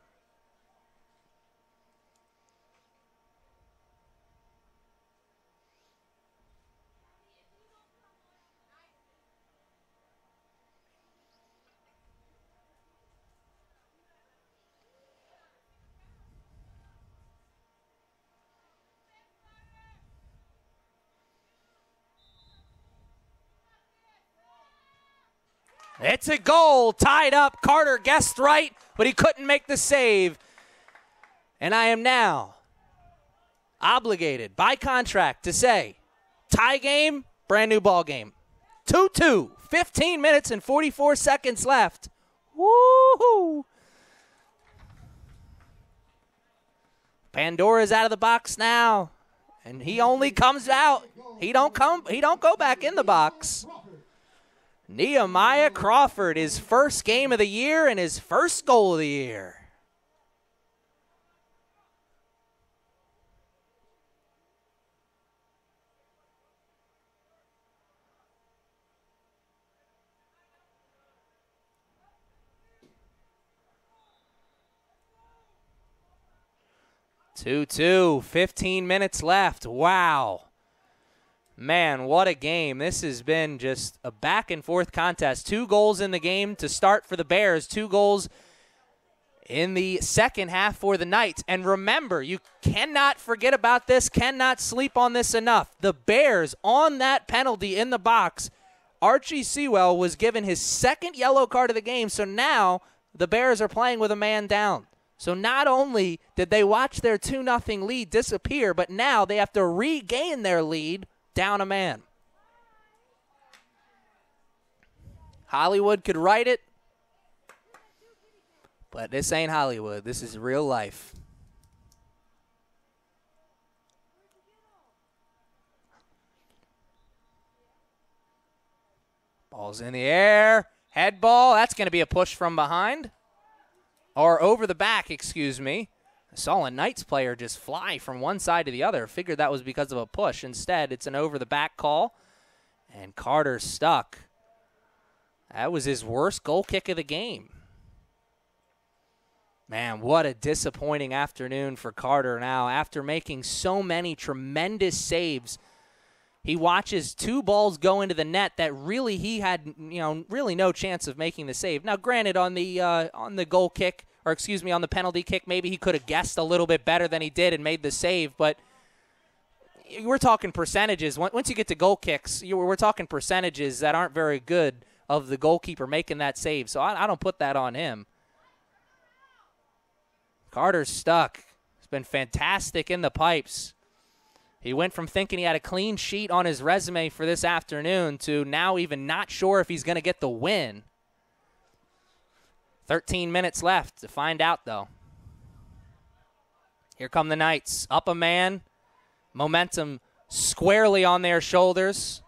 It's a goal, tied up. Carter guessed right, but he couldn't make the save. And I am now obligated by contract to say, tie game, brand new ball game. 2-2, 15 minutes and 44 seconds left. Woo-hoo! Pandora's out of the box now, and he only comes out. He don't go back in the box. Nehemiah Crawford, his first game of the year and his first goal of the year. Two, 15 minutes left. Wow. Man, what a game. This has been just a back-and-forth contest. 2 goals in the game to start for the Bears. 2 goals in the second half for the Knights. And remember, you cannot forget about this, cannot sleep on this enough. The Bears, on that penalty in the box, Archie Sewell was given his second yellow card of the game, so now the Bears are playing with a man down. So not only did they watch their 2-0 lead disappear, but now they have to regain their lead down a man. Hollywood could write it, but this ain't Hollywood. This is real life. Ball's in the air. Head ball. That's going to be a push from behind. Or over the back, excuse me. I saw a Knights player just fly from one side to the other. Figured that was because of a push. Instead, it's an over-the-back call. And Carter Stuck. That was his worst goal kick of the game. Man, what a disappointing afternoon for Carter now. After making so many tremendous saves, he watches 2 balls go into the net that really he had, really no chance of making the save. Now, granted, on the goal kick, or excuse me, on the penalty kick, maybe he could have guessed a little bit better than he did and made the save, but we're talking percentages. Once you get to goal kicks, we're talking percentages that aren't very good of the goalkeeper making that save, so I don't put that on him. Carter's Stuck. He's been fantastic in the pipes. He went from thinking he had a clean sheet on his resume for this afternoon to now even not sure if he's going to get the win. 13 minutes left to find out, though. Here come the Knights. Up a man. Momentum squarely on their shoulders.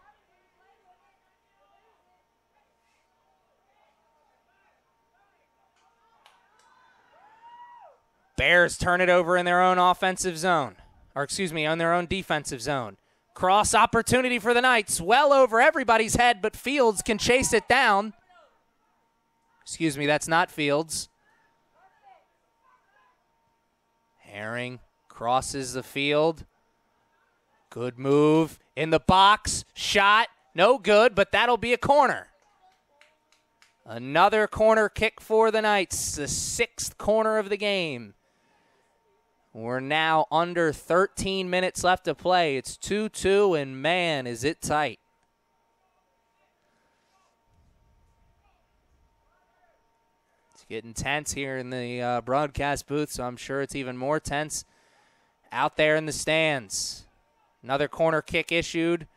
Bears turn it over in their own offensive zone. Or, excuse me, on their own defensive zone. Cross opportunity for the Knights. Well over everybody's head, but Fields can chase it down. Excuse me, that's not Fields. Herring crosses the field. Good move in the box. Shot, no good, but that'll be a corner. Another corner kick for the Knights, the 6th corner of the game. We're now under 13 minutes left to play. It's 2-2, and man, is it tight. It's getting tense here in the broadcast booth, so I'm sure it's even more tense out there in the stands. Another corner kick issued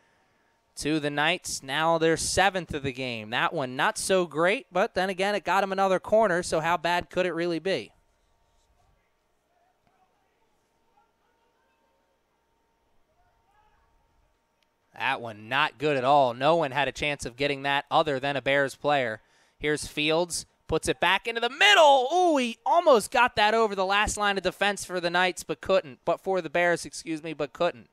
to the Knights. Now they're 7th of the game. That one not so great, but then again, it got them another corner, so how bad could it really be? That one not good at all. No one had a chance of getting that other than a Bears player. Here's Fields, puts it back into the middle. Ooh, he almost got that over the last line of defense for the Knights, but couldn't. But for the Bears, but couldn't.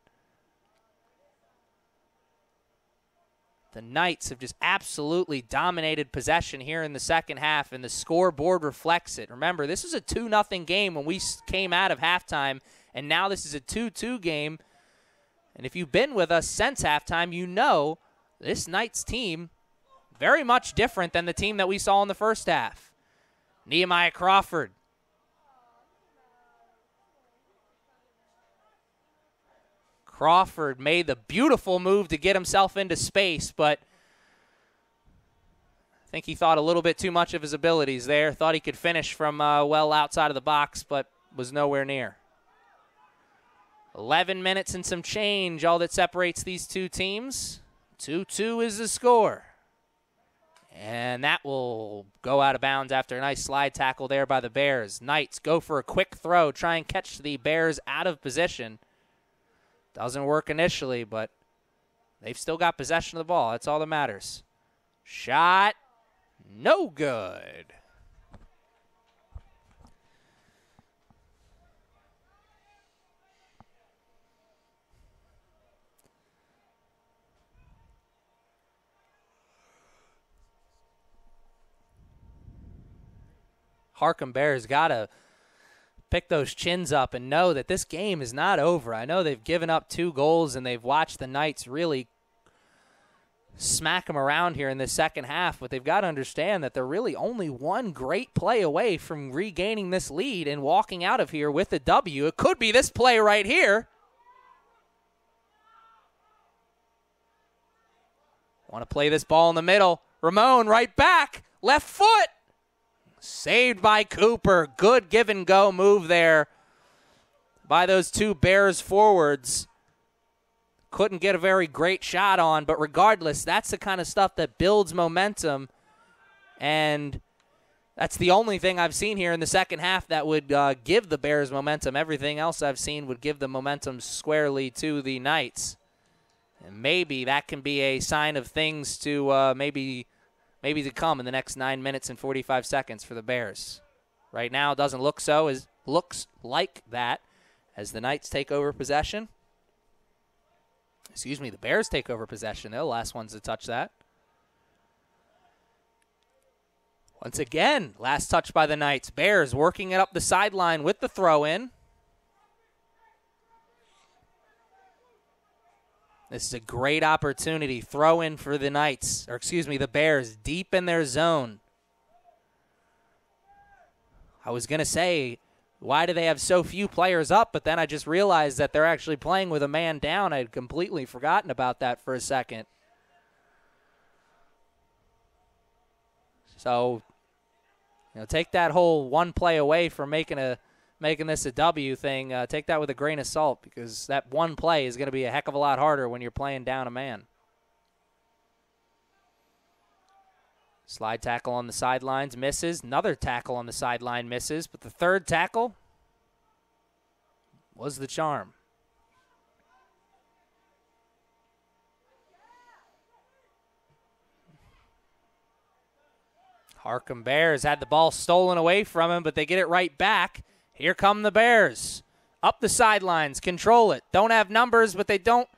The Knights have just absolutely dominated possession here in the second half, and the scoreboard reflects it. Remember, this was a 2-0 game when we came out of halftime, and now this is a 2-2 game. And if you've been with us since halftime, you know this Knights team very much different than the team that we saw in the first half. Nehemiah Crawford. Crawford made the beautiful move to get himself into space, but I think he thought a little bit too much of his abilities there. Thought he could finish from well outside of the box, but was nowhere near. 11 minutes and some change, all that separates these two teams. 2-2 is the score. And that will go out of bounds after a nice slide tackle there by the Bears. Knights go for a quick throw, try and catch the Bears out of position. Doesn't work initially, but they've still got possession of the ball. That's all that matters. Shot, no good. Harcum Bears got to pick those chins up and know that this game is not over. I know they've given up 2 goals and they've watched the Knights really smack them around here in the second half, but they've got to understand that they're really only one great play away from regaining this lead and walking out of here with a W. It could be this play right here. Want to play this ball in the middle. Ramon right back, left foot. Saved by Cooper. Good give-and-go move there by those 2 Bears forwards. Couldn't get a very great shot on, but regardless, that's the kind of stuff that builds momentum, and that's the only thing I've seen here in the second half that would give the Bears momentum. Everything else I've seen would give the momentum squarely to the Knights. And maybe that can be a sign of things to maybe to come in the next 9 minutes and 45 seconds for the Bears. Right now, it doesn't look so. It looks like that as the Knights take over possession. Excuse me, the Bears take over possession. They're the last ones to touch that. Once again, last touch by the Knights. Bears working it up the sideline with the throw-in. This is a great opportunity. Throw in for the Knights, or excuse me, the Bears, deep in their zone. I was going to say, why do they have so few players up? But then I just realized that they're actually playing with a man down. I had completely forgotten about that for a second. So, take that whole one play away from making this a W thing. Take that with a grain of salt, because that one play is going to be a heck of a lot harder when you're playing down a man. Slide tackle on the sidelines, misses. Another tackle on the sideline, misses. But the third tackle was the charm. Harcum Bears had the ball stolen away from him, but they get it right back. Here come the Bears. Up the sidelines, control it. Don't have numbers, but they don't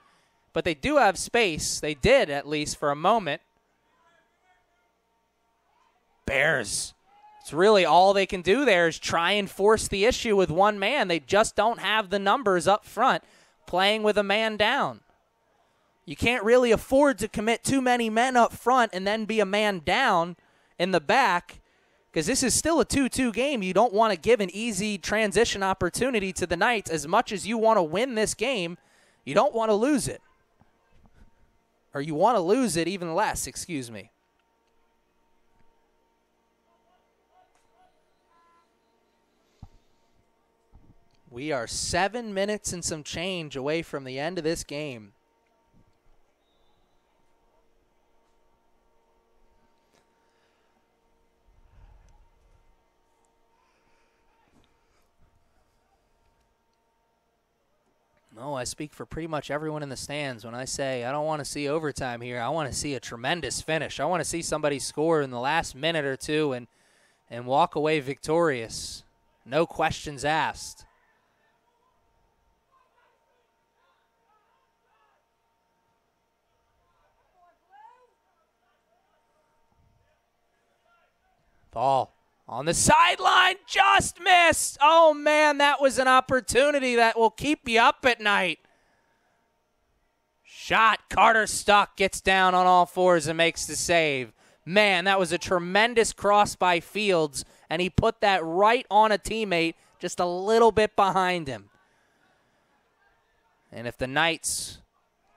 but they do have space. They did, at least for a moment. Bears. It's really all they can do there is try and force the issue with one man. They just don't have the numbers up front playing with a man down. You can't really afford to commit too many men up front and then be a man down in the back, because this is still a 2-2 game. You don't want to give an easy transition opportunity to the Knights. As much as you want to win this game, you don't want to lose it. Or you want to lose it even less, excuse me. We are 7 minutes and some change away from the end of this game. No, I speak for pretty much everyone in the stands when I say I don't want to see overtime here. I want to see a tremendous finish. I want to see somebody score in the last minute or two and walk away victorious. No questions asked. Ball on the sideline, just missed. Oh, man, that was an opportunity that will keep you up at night. Shot, Carter Stuck gets down on all fours and makes the save. Man, that was a tremendous cross by Fields, and he put that right on a teammate just a little bit behind him. And if the Knights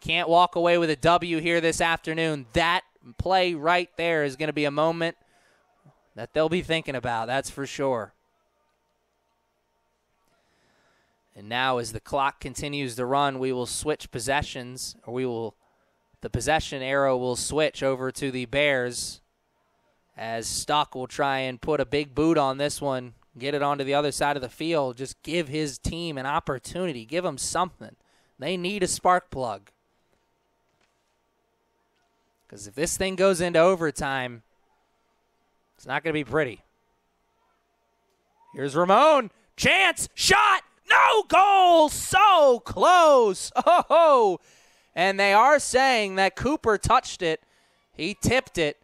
can't walk away with a W here this afternoon, that play right there is going to be a moment that they'll be thinking about, that's for sure. And now as the clock continues to run, we will switch possessions, or the possession arrow will switch over to the Bears, as Stuck will try and put a big boot on this one, get it onto the other side of the field, just give his team an opportunity, give them something. They need a spark plug. Because if this thing goes into overtime, it's not going to be pretty. Here's Ramon. Chance. Shot. No goal. So close. Oh. And they are saying that Cooper touched it. He tipped it.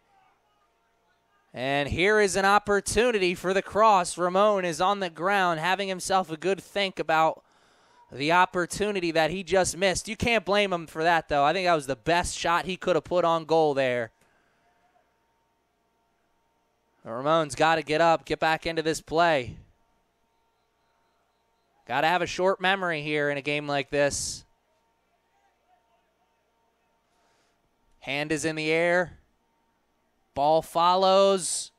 And here is an opportunity for the cross. Ramon is on the ground having himself a good think about the opportunity that he just missed. You can't blame him for that, though. I think that was the best shot he could have put on goal there. Ramon's got to get up, get back into this play. Got to have a short memory here in a game like this. Hand is in the air. Ball follows.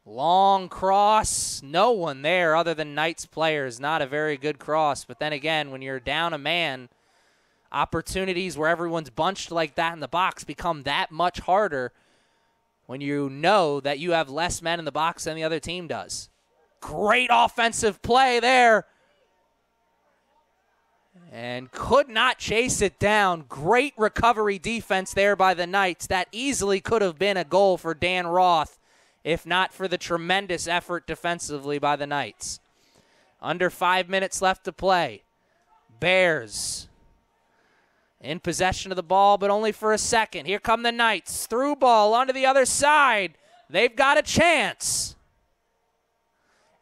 Long cross. No one there other than Knights players. Not a very good cross. But then again, when you're down a man, opportunities where everyone's bunched like that in the box become that much harder when you know that you have less men in the box than the other team does. Great offensive play there. And could not chase it down. Great recovery defense there by the Knights. That easily could have been a goal for Dan Roth, if not for the tremendous effort defensively by the Knights. Under 5 minutes left to play. Bears in possession of the ball, but only for a second. Here come the Knights. Through ball onto the other side. They've got a chance.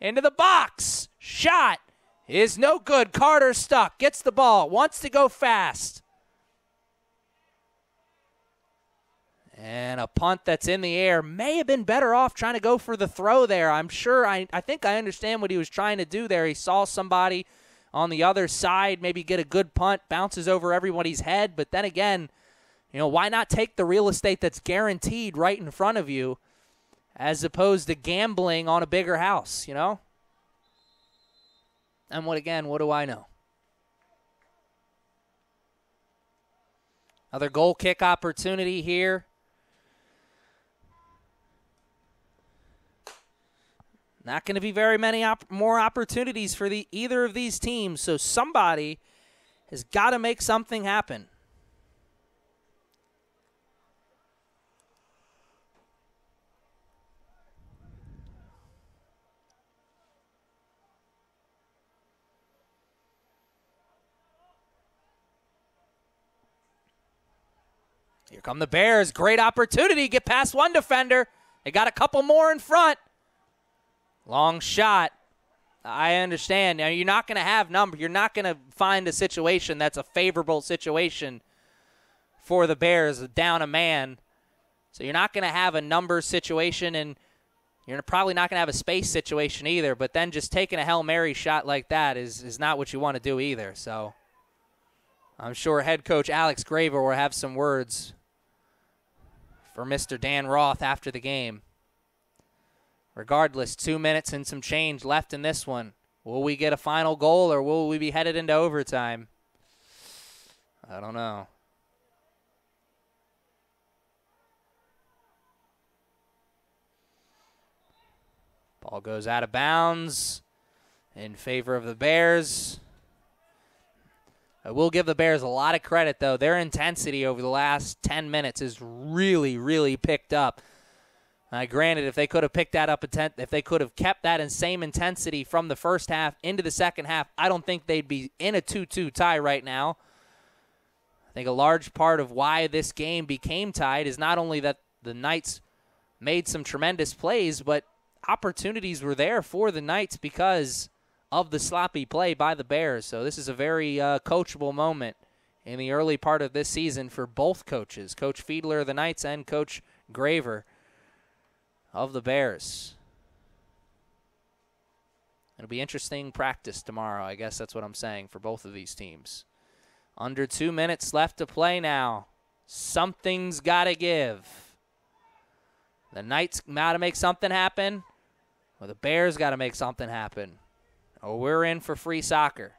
Into the box. Shot is no good. Carter Stuck. Gets the ball. Wants to go fast. And a punt that's in the air. May have been better off trying to go for the throw there. I'm sure. I think I understand what he was trying to do there. He saw somebody on the other side, maybe get a good punt, bounces over everybody's head. But then again, why not take the real estate that's guaranteed right in front of you as opposed to gambling on a bigger house, And what do I know? Another goal kick opportunity here. Not going to be very many more opportunities for either of these teams, so somebody has got to make something happen. Here come the Bears. Great opportunity. Get past one defender. They got a couple more in front. Long shot. I understand. Now, you're not going to have number. You're not going to find a situation that's a favorable situation for the Bears, down a man. So you're not going to have a number situation, and you're probably not going to have a space situation either. But then just taking a Hail Mary shot like that is not what you want to do either. So I'm sure head coach Alex Graver will have some words for Mr. Dan Roth after the game. Regardless, 2 minutes and some change left in this one. Will we get a final goal, or will we be headed into overtime? I don't know. Ball goes out of bounds in favor of the Bears. I will give the Bears a lot of credit, though. Their intensity over the last 10 minutes is really, really picked up. Granted, if they could have picked that up, if they could have kept that same intensity from the first half into the second half, I don't think they'd be in a 2-2 tie right now. I think a large part of why this game became tied is not only that the Knights made some tremendous plays, but opportunities were there for the Knights because of the sloppy play by the Bears. So this is a very coachable moment in the early part of this season for both coaches, Coach Fiedler of the Knights and Coach Graver of the Bears. It'll be interesting practice tomorrow. I guess that's what I'm saying for both of these teams. Under 2 minutes left to play now. Something's got to give. The Knights got to make something happen, or the Bears got to make something happen, or we're in for free soccer.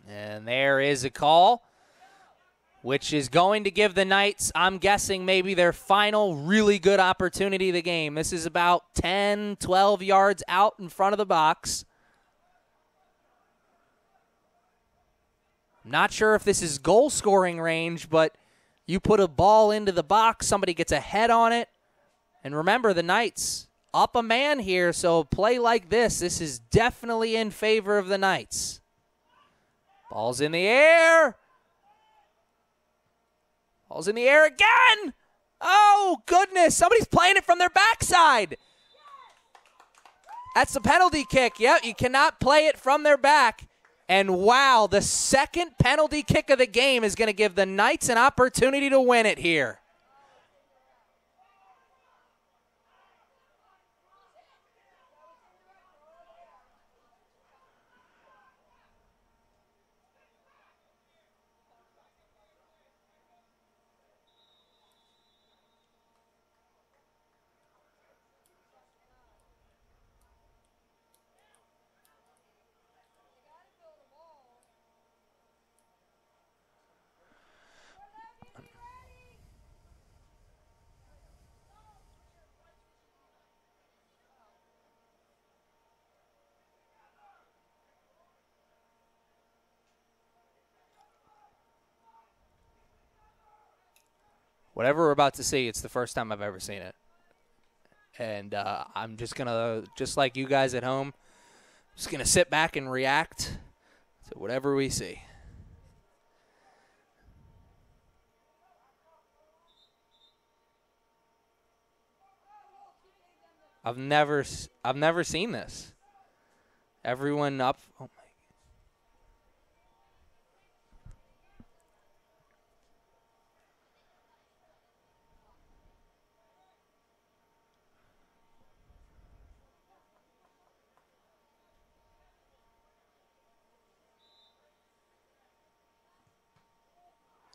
And there is a call, which is going to give the Knights, I'm guessing, maybe their final really good opportunity of the game. This is about 10, 12 yards out in front of the box. I'm not sure if this is goal-scoring range, but you put a ball into the box, somebody gets a head on it. And remember, the Knights up a man here, so play like this is definitely in favor of the Knights. Ball's in the air. Ball's in the air again. Oh, goodness. Somebody's playing it from their backside. That's the penalty kick. Yep, you cannot play it from their back. And, wow, the second penalty kick of the game is going to give the Knights an opportunity to win it here. Whatever we're about to see, it's the first time I've ever seen it. And I'm just going to, just like you guys at home, just going to sit back and react to whatever we see. I've never seen this. Everyone up. Oh, my.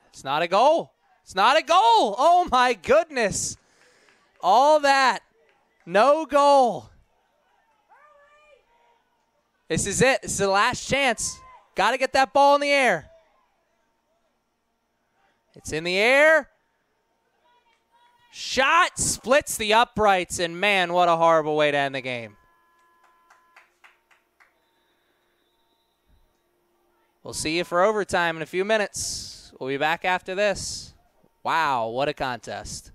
It's not a goal. It's not a goal. Oh, my goodness. All that. No goal. This is it. This is the last chance. Got to get that ball in the air. It's in the air. Shot splits the uprights, and, man, what a horrible way to end the game. We'll see you for overtime in a few minutes. We'll be back after this. Wow, what a contest.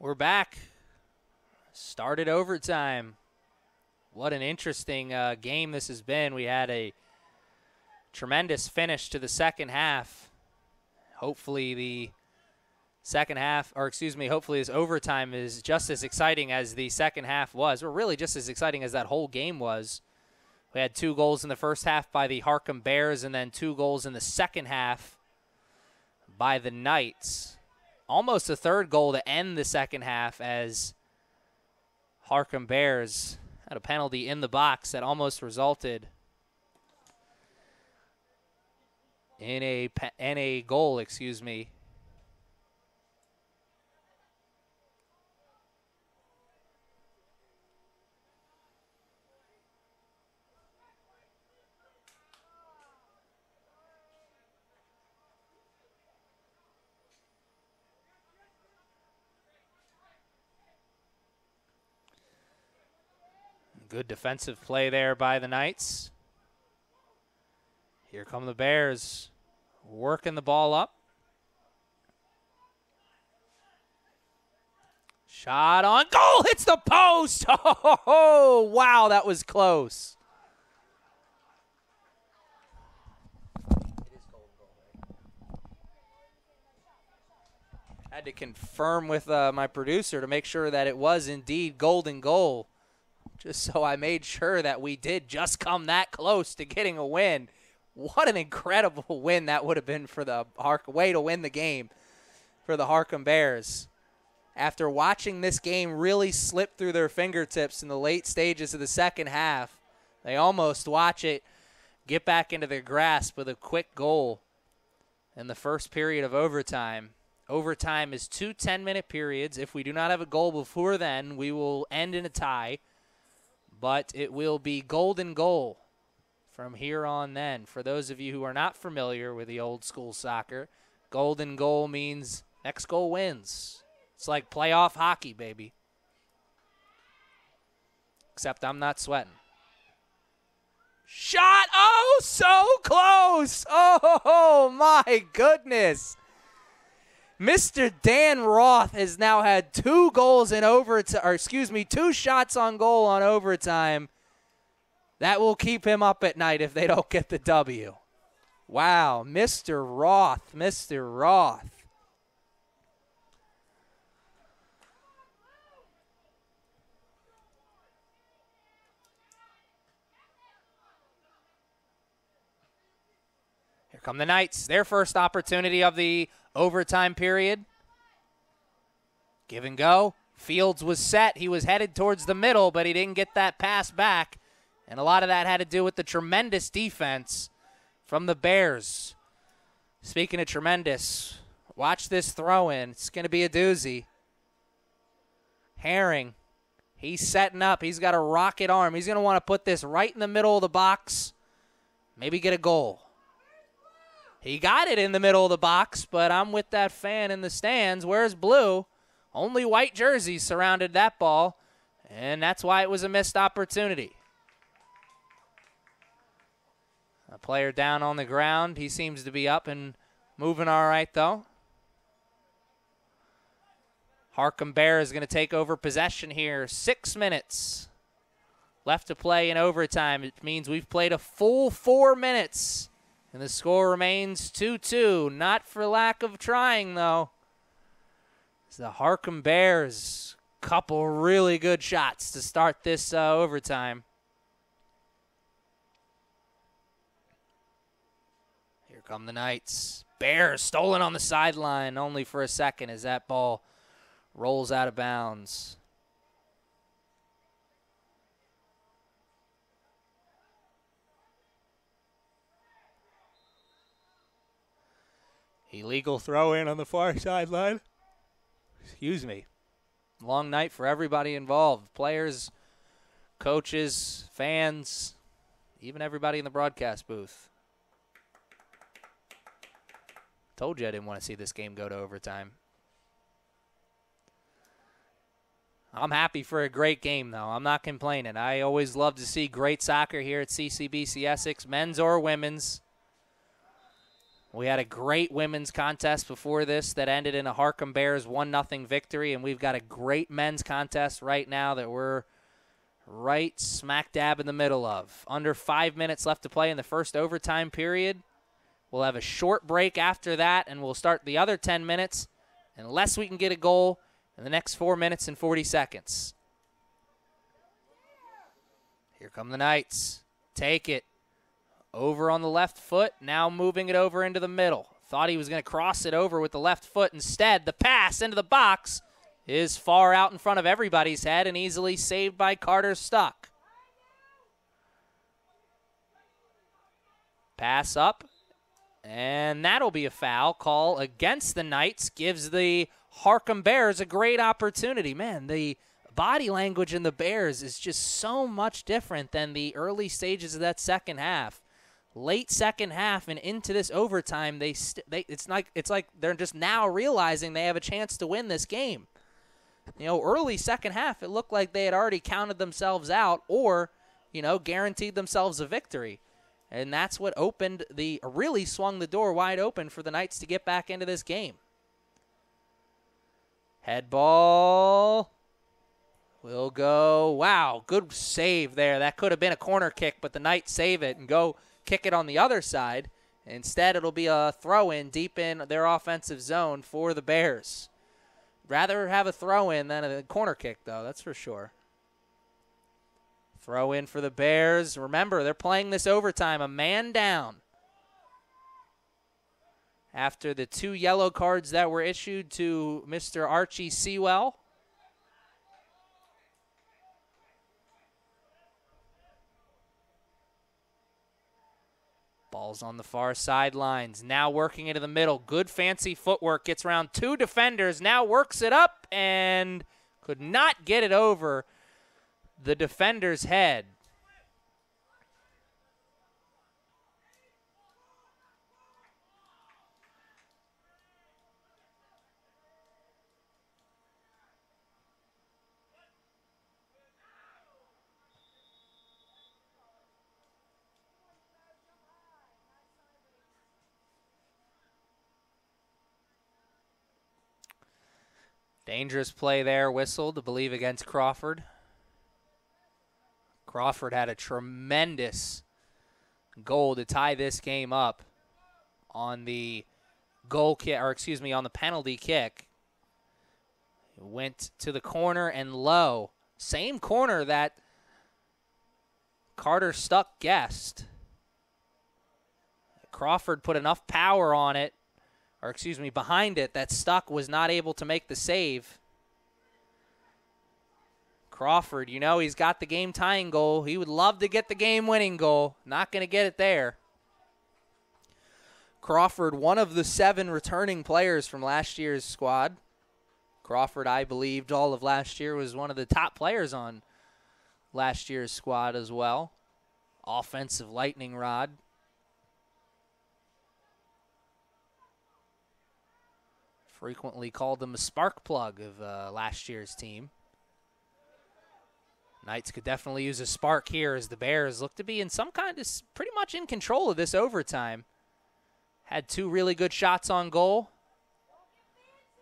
We're back. Started overtime. What an interesting game this has been. We had a tremendous finish to the second half. Hopefully the second half, or excuse me, hopefully this overtime is just as exciting as the second half was, or really just as exciting as that whole game was. We had 2 goals in the first half by the Harcum Bears and then 2 goals in the second half by the Knights. Almost a third goal to end the second half as Harcum Bears had a penalty in the box that almost resulted in a goal, excuse me. Good defensive play there by the Knights. Here come the Bears working the ball up. Shot on goal, hits the post. Oh, wow, that was close. Had to confirm with my producer to make sure that it was indeed golden goal. Just so I made sure that we did just come that close to getting a win. What an incredible win that would have been for the way to win the game for the Harcum Bears. After watching this game really slip through their fingertips in the late stages of the second half, they almost watch it get back into their grasp with a quick goal in the first period of overtime. Overtime is 2 10-minute periods. If we do not have a goal before then, we will end in a tie. But it will be golden goal from here on then. For those of you who are not familiar with the old school soccer, golden goal means next goal wins. It's like playoff hockey, baby. Except I'm not sweating. Shot! Oh, so close! Oh, my goodness. Mr. Dan Roth has now had 2 goals in overtime, or excuse me, 2 shots on goal on overtime. That will keep him up at night if they don't get the W. Wow, Mr. Roth, Mr. Roth. Here come the Knights, their first opportunity of the overtime period. Give and go. Fields was set. He was headed towards the middle, but he didn't get that pass back. And a lot of that had to do with the tremendous defense from the Bears. Speaking of tremendous, watch this throw in. It's going to be a doozy. Herring, he's setting up. He's got a rocket arm. He's going to want to put this right in the middle of the box. Maybe get a goal. He got it in the middle of the box, but I'm with that fan in the stands. Where's blue? Only white jerseys surrounded that ball, and that's why it was a missed opportunity. A player down on the ground. He seems to be up and moving all right, though. Harcum Bear is going to take over possession here. 6 minutes left to play in overtime. It means we've played a full 4 minutes. And the score remains 2-2. Not for lack of trying, though. It's the Harcum Bears. Couple really good shots to start this overtime. Here come the Knights. Bears stolen on the sideline only for a second as that ball rolls out of bounds. Illegal throw in on the far sideline. Excuse me. Long night for everybody involved. Players, coaches, fans, even everybody in the broadcast booth. Told you I didn't want to see this game go to overtime. I'm happy for a great game, though. I'm not complaining. I always love to see great soccer here at CCBC Essex, men's or women's. We had a great women's contest before this that ended in a Harcum Bears 1-0 victory, and we've got a great men's contest right now that we're right smack dab in the middle of. Under 5 minutes left to play in the first overtime period. We'll have a short break after that, and we'll start the other 10 minutes unless we can get a goal in the next 4 minutes and 40 seconds. Here come the Knights. Take it. Over on the left foot, now moving it over into the middle. Thought he was going to cross it over with the left foot. Instead, the pass into the box is far out in front of everybody's head and easily saved by Carter Stuck. Pass up, and that'll be a foul call against the Knights. Gives the Harcum Bears a great opportunity. Man, the body language in the Bears is just so much different than the early stages of that second half. Late second half and into this overtime, it's like they're just now realizing they have a chance to win this game. You know, early second half, it looked like they had already counted themselves out or, you know, guaranteed themselves a victory. And that's what really swung the door wide open for the Knights to get back into this game. Head ball will go. Wow, good save there. That could have been a corner kick, but the Knights save it and go kick it on the other side. Instead, it'll be a throw-in deep in their offensive zone for the Bears. Rather have a throw-in than a corner kick, though, that's for sure. Throw-in for the Bears. Remember, they're playing this overtime, a man down. After the 2 yellow cards that were issued to Mr. Archie Sewell. Ball's on the far sidelines. Now working into the middle. Good fancy footwork. Gets around 2 defenders. Now works it up and could not get it over the defender's head. Dangerous play there, whistled, I believe, against Crawford. Crawford had a tremendous goal to tie this game up on the on the penalty kick. Went to the corner and low. Same corner that Carter Stuck guessed. Crawford put enough power on it, behind it, that Stuck was not able to make the save. Crawford, you know, he's got the game-tying goal. He would love to get the game-winning goal. Not going to get it there. Crawford, one of the 7 returning players from last year's squad. Crawford, I believed all of last year, was one of the top players on last year's squad as well. Offensive lightning rod. Frequently called them a spark plug of last year's team. Knights could definitely use a spark here as the Bears look to be in some kind of pretty much in control of this overtime. Had 2 really good shots on goal.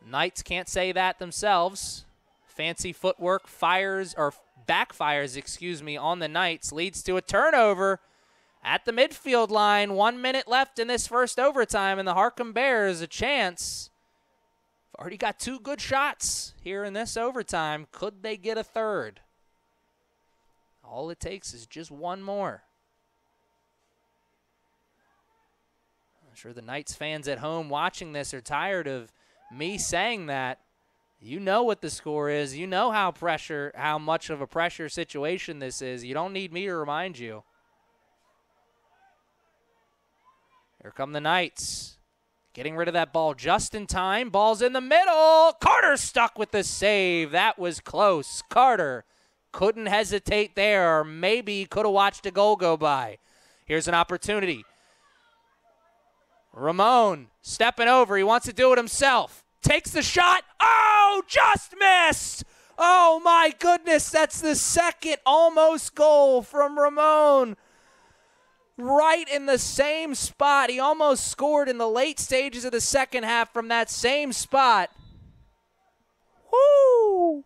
Knights can't say that themselves. Fancy footwork backfires, on the Knights, leads to a turnover at the midfield line. 1 minute left in this first overtime, and the Harcum Bears a chance. Already got 2 good shots here in this overtime. Could they get a third? All it takes is just 1 more. I'm sure the Knights fans at home watching this are tired of me saying that. You know what the score is. You know how much of a pressure situation this is. You don't need me to remind you. Here come the Knights. Getting rid of that ball just in time. Ball's in the middle. Carter Stuck with the save. That was close. Carter couldn't hesitate there. Or maybe could have watched a goal go by. Here's an opportunity. Ramon stepping over. He wants to do it himself. Takes the shot. Oh, just missed. Oh, my goodness. That's the second almost goal from Ramon. right in the same spot. He almost scored in the late stages of the second half from that same spot. Woo!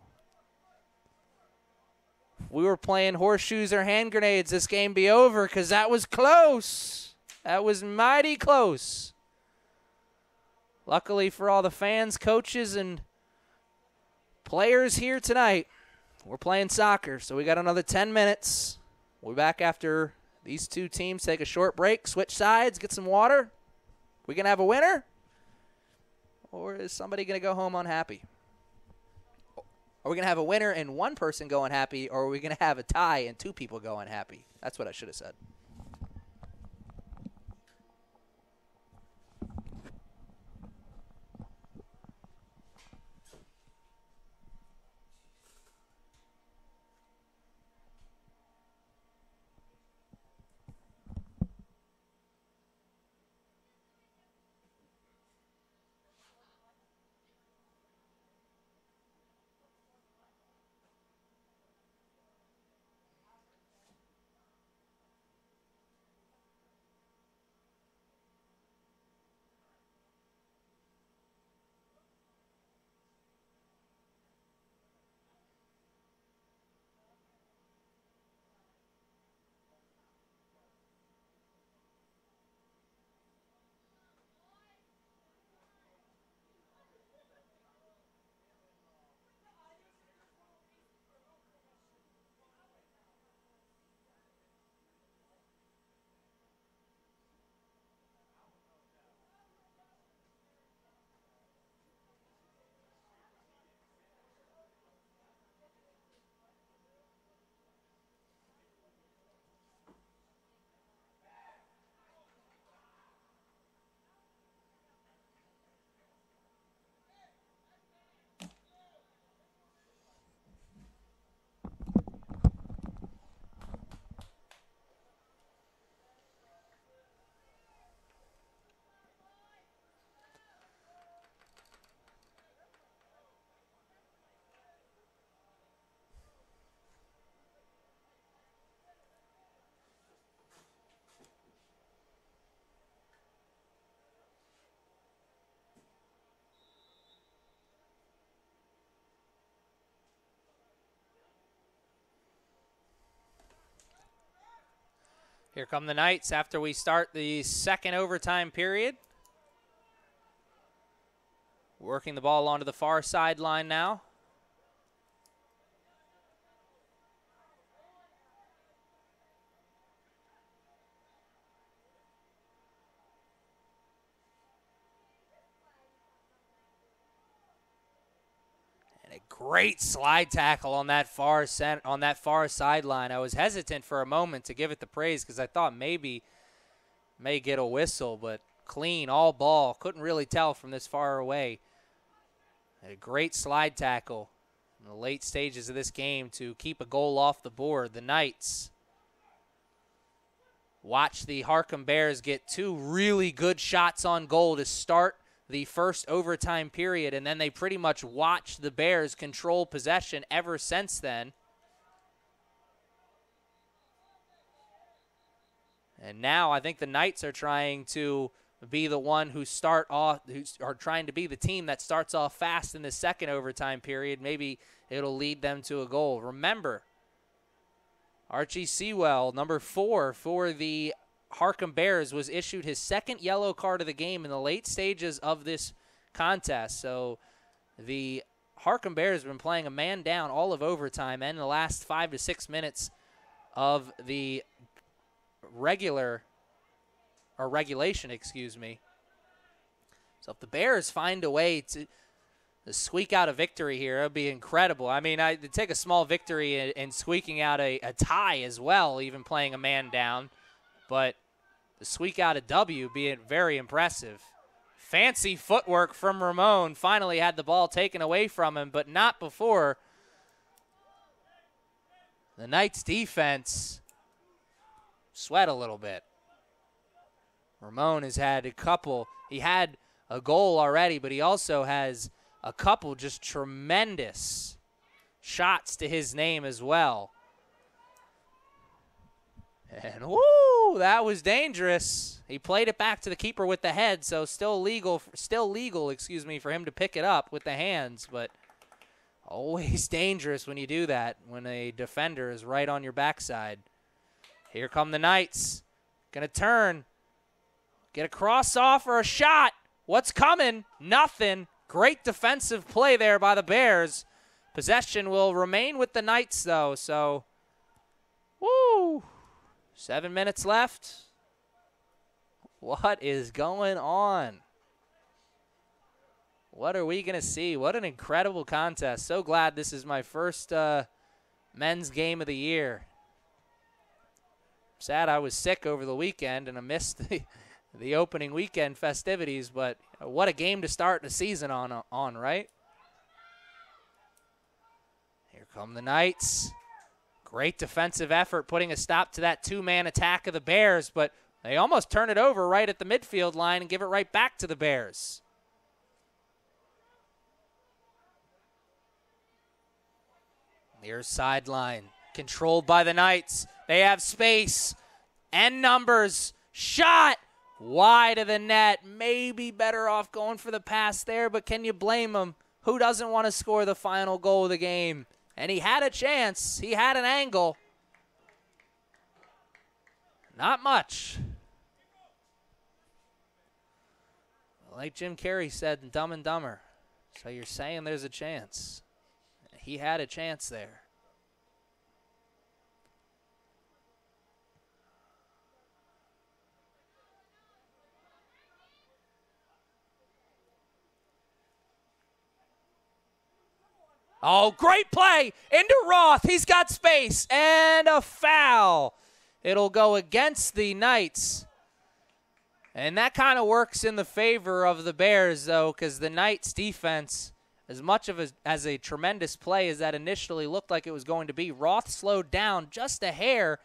If we were playing horseshoes or hand grenades, this game be over because that was close. That was mighty close. Luckily for all the fans, coaches, and players here tonight, we're playing soccer, so we got another 10 minutes. We'll be back after these two teams take a short break, switch sides, get some water. We going to have a winner? Or is somebody going to go home unhappy? Are we going to have a winner and one person going happy, or are we going to have a tie and two people going happy? That's what I should have said. Here come the Knights after we start the second overtime period. Working the ball onto the far sideline now. Great slide tackle on that far sideline. I was hesitant for a moment to give it the praise because I thought maybe may get a whistle, but clean, all ball. Couldn't really tell from this far away. A great slide tackle in the late stages of this game to keep a goal off the board. The Knights watch the Harcum Bears get two really good shots on goal to start the first overtime period, and then they pretty much watched the Bears control possession ever since then. And now I think the Knights are trying to be the one who are trying to be the team that starts off fast in the second overtime period. Maybe it'll lead them to a goal. Remember, Archie Sewell, number 4 for the Harcum Bears, was issued his second yellow card of the game in the late stages of this contest. So the Harcum Bears have been playing a man down all of overtime and in the last 5 to 6 minutes of the regulation, excuse me. So if the Bears find a way to squeak out a victory here, it would be incredible. I mean, I'd take a small victory and squeaking out a tie as well, even playing a man down. But to squeak out a W being very impressive. Fancy footwork from Ramon. Finally had the ball taken away from him, but not before the Knights defense sweat a little bit. Ramon has had a couple. He had a goal already, but he also has a couple just tremendous shots to his name as well. And woo, that was dangerous. He played it back to the keeper with the head, so still legal, for him to pick it up with the hands, but always dangerous when you do that, when a defender is right on your backside. Here come the Knights. Gonna turn. Get a cross off or a shot. What's coming? Nothing. Great defensive play there by the Bears. Possession will remain with the Knights, though, so woo. 7 minutes left. What is going on? What are we going to see? What an incredible contest. So glad this is my first men's game of the year. Sad I was sick over the weekend and I missed the opening weekend festivities, but what a game to start the season on, right? Here come the Knights. Great defensive effort, putting a stop to that two-man attack of the Bears, but they almost turn it over right at the midfield line and give it right back to the Bears. Near sideline, controlled by the Knights. They have space and numbers. Shot wide of the net. Maybe better off going for the pass there, but can you blame him? Who doesn't want to score the final goal of the game? And he had a chance. He had an angle. Not much. Like Jim Carrey said in Dumb and Dumber. So you're saying there's a chance. He had a chance there. Oh, great play into Roth. He's got space and a foul. It'll go against the Knights. And that kind of works in the favor of the Bears, though, because the Knights' defense, as much of as a tremendous play as that initially looked like it was going to be, Roth slowed down just a hair,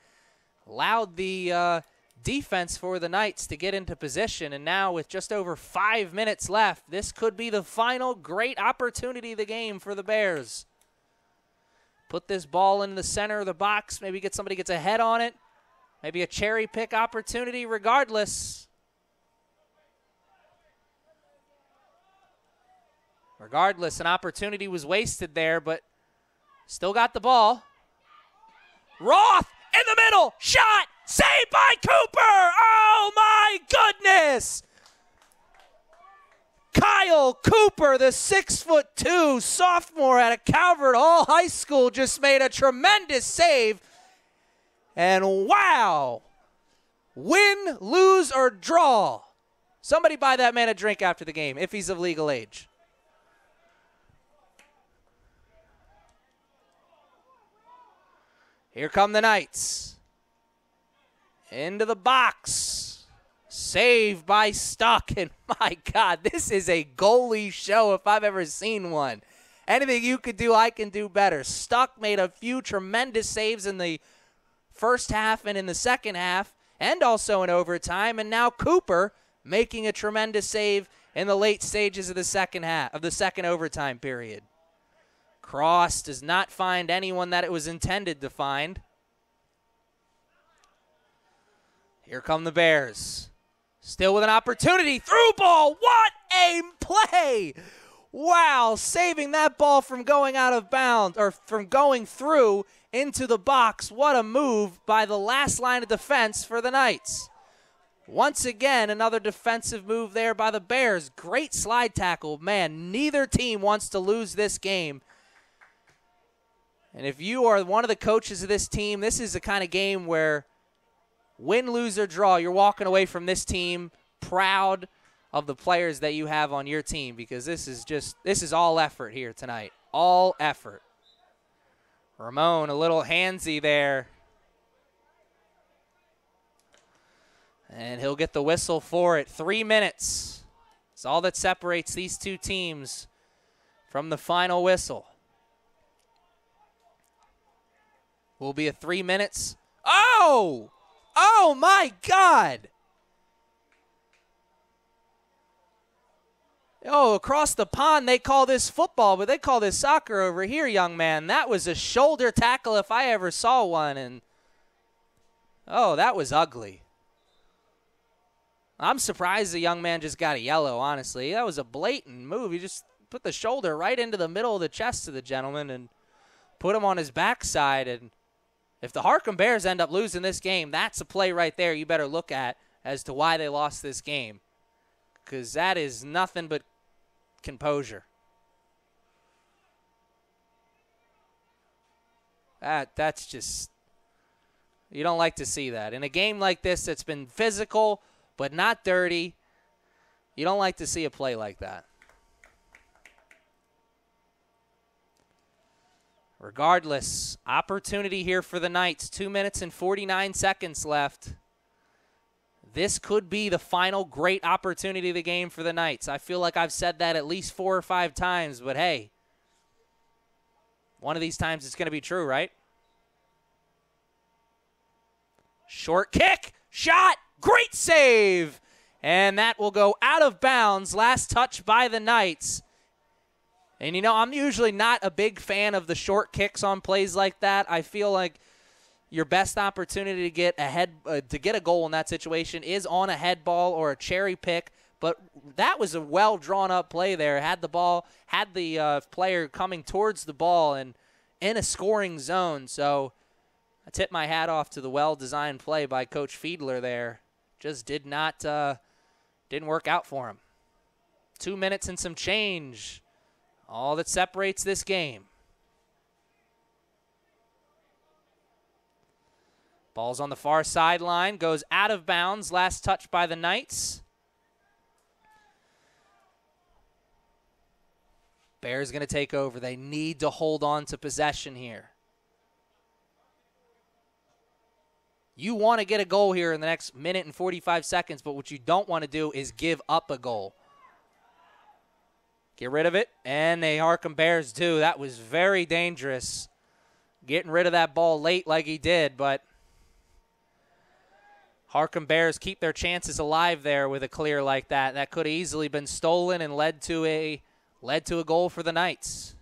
allowed the defense for the Knights to get into position. And now with just over 5 minutes left, this could be the final great opportunity of the game for the Bears. Put this ball in the center of the box, maybe somebody gets a head on it, maybe a cherry pick opportunity. Regardless, an opportunity was wasted there, but still got the ball. Roth in the middle, shot, saved by Cooper. Oh, my goodness. Kyle Cooper, the 6'2" sophomore out of Calvert Hall High School, just made a tremendous save. And wow, win, lose, or draw. Somebody buy that man a drink after the game if he's of legal age. Here come the Knights. Into the box. Saved by Stuck. And my God, this is a goalie show if I've ever seen one. Anything you could do, I can do better. Stuck made a few tremendous saves in the first half and in the second half, and also in overtime. And now Cooper making a tremendous save in the late stages of the second half, of the second overtime period. Cross does not find anyone that it was intended to find. Here come the Bears. Still with an opportunity. Through ball. What a play. Wow. Saving that ball from going out of bounds, or from going through into the box. What a move by the last line of defense for the Knights. Once again, another defensive move there by the Bears. Great slide tackle. Man, neither team wants to lose this game. And if you are one of the coaches of this team, this is the kind of game where win, lose, or draw, you're walking away from this team proud of the players that you have on your team, because this is all effort here tonight. All effort. Ramon, a little handsy there. And he'll get the whistle for it. 3 minutes. It's all that separates these two teams from the final whistle. Will be a 3 minutes. Oh! Oh, my God! Oh, across the pond, they call this football, but they call this soccer over here, young man. That was a shoulder tackle if I ever saw one. And Oh, that was ugly. I'm surprised the young man just got a yellow, honestly. That was a blatant move. He just put the shoulder right into the middle of the chest of the gentleman and put him on his backside. And if the Harcum Bears end up losing this game, that's a play right there you better look at as to why they lost this game. Because that is nothing but composure. That's just, you don't like to see that. In a game like this that's been physical but not dirty, you don't like to see a play like that. Regardless, opportunity here for the Knights. 2 minutes and 49 seconds left. This could be the final great opportunity of the game for the Knights. I feel like I've said that at least 4 or 5 times, but hey, one of these times it's going to be true, right? Short kick, shot, great save. And that will go out of bounds. Last touch by the Knights. And, you know, I'm usually not a big fan of the short kicks on plays like that. I feel like your best opportunity to get a goal in that situation is on a head ball or a cherry pick. But that was a well-drawn-up play there. Had the ball, had the player coming towards the ball and in a scoring zone. So I tip my hat off to the well-designed play by Coach Fiedler there. Just didn't work out for him. 2 minutes and some change. All that separates this game. Ball's on the far sideline, goes out of bounds. Last touch by the Knights. Bears going to take over. They need to hold on to possession here. You want to get a goal here in the next minute and 45 seconds, but what you don't want to do is give up a goal. Get rid of it, and the Harcum Bears do. That was very dangerous, getting rid of that ball late like he did, but Harcum Bears keep their chances alive there with a clear like that. That could have easily been stolen and led to a goal for the Knights.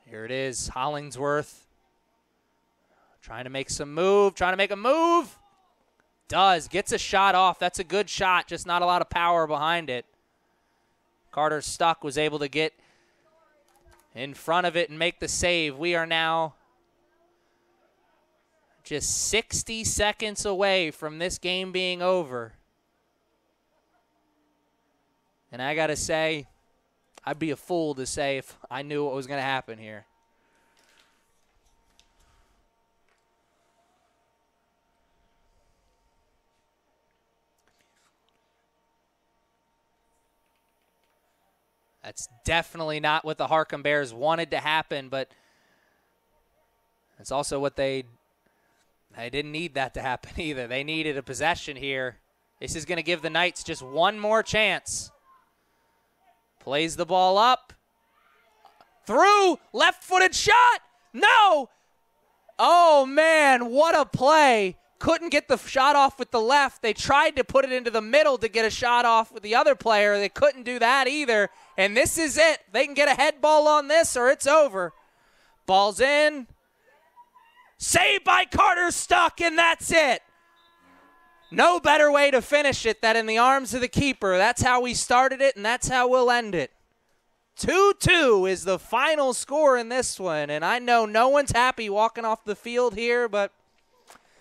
Here it is, Hollingsworth trying to make a move. Gets a shot off. That's a good shot, just not a lot of power behind it. Carter Stuck was able to get in front of it and make the save. We are now just 60 seconds away from this game being over. And I got to say, I'd be a fool to say if I knew what was going to happen here. That's definitely not what the Harcum Bears wanted to happen, but it's also what they didn't need that to happen either. They needed a possession here. This is going to give the Knights just one more chance. Plays the ball up. Through. Left-footed shot. No. Oh, man, what a play. Couldn't get the shot off with the left. They tried to put it into the middle to get a shot off with the other player. They couldn't do that either. And this is it. They can get a head ball on this or it's over. Ball's in. Saved by Carter Stuck, and that's it. No better way to finish it than in the arms of the keeper. That's how we started it, and that's how we'll end it. 2-2 is the final score in this one, and I know no one's happy walking off the field here, but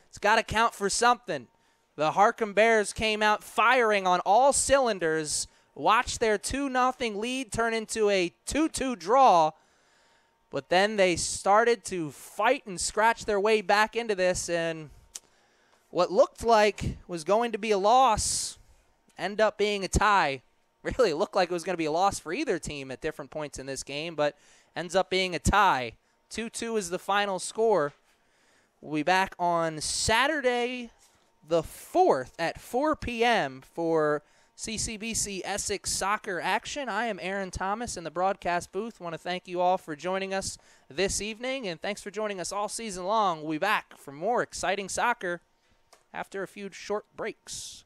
it's got to count for something. The Harcum Bears came out firing on all cylinders, watched their 2-0 lead turn into a 2-2 draw, but then they started to fight and scratch their way back into this, and what looked like was going to be a loss ended up being a tie. Really, it looked like it was going to be a loss for either team at different points in this game, but ends up being a tie. 2-2 is the final score. We'll be back on Saturday the 4th at 4 p.m. for CCBC Essex Soccer action. I am Aaron Thomas in the broadcast booth. I want to thank you all for joining us this evening, and thanks for joining us all season long. We'll be back for more exciting soccer after a few short breaks.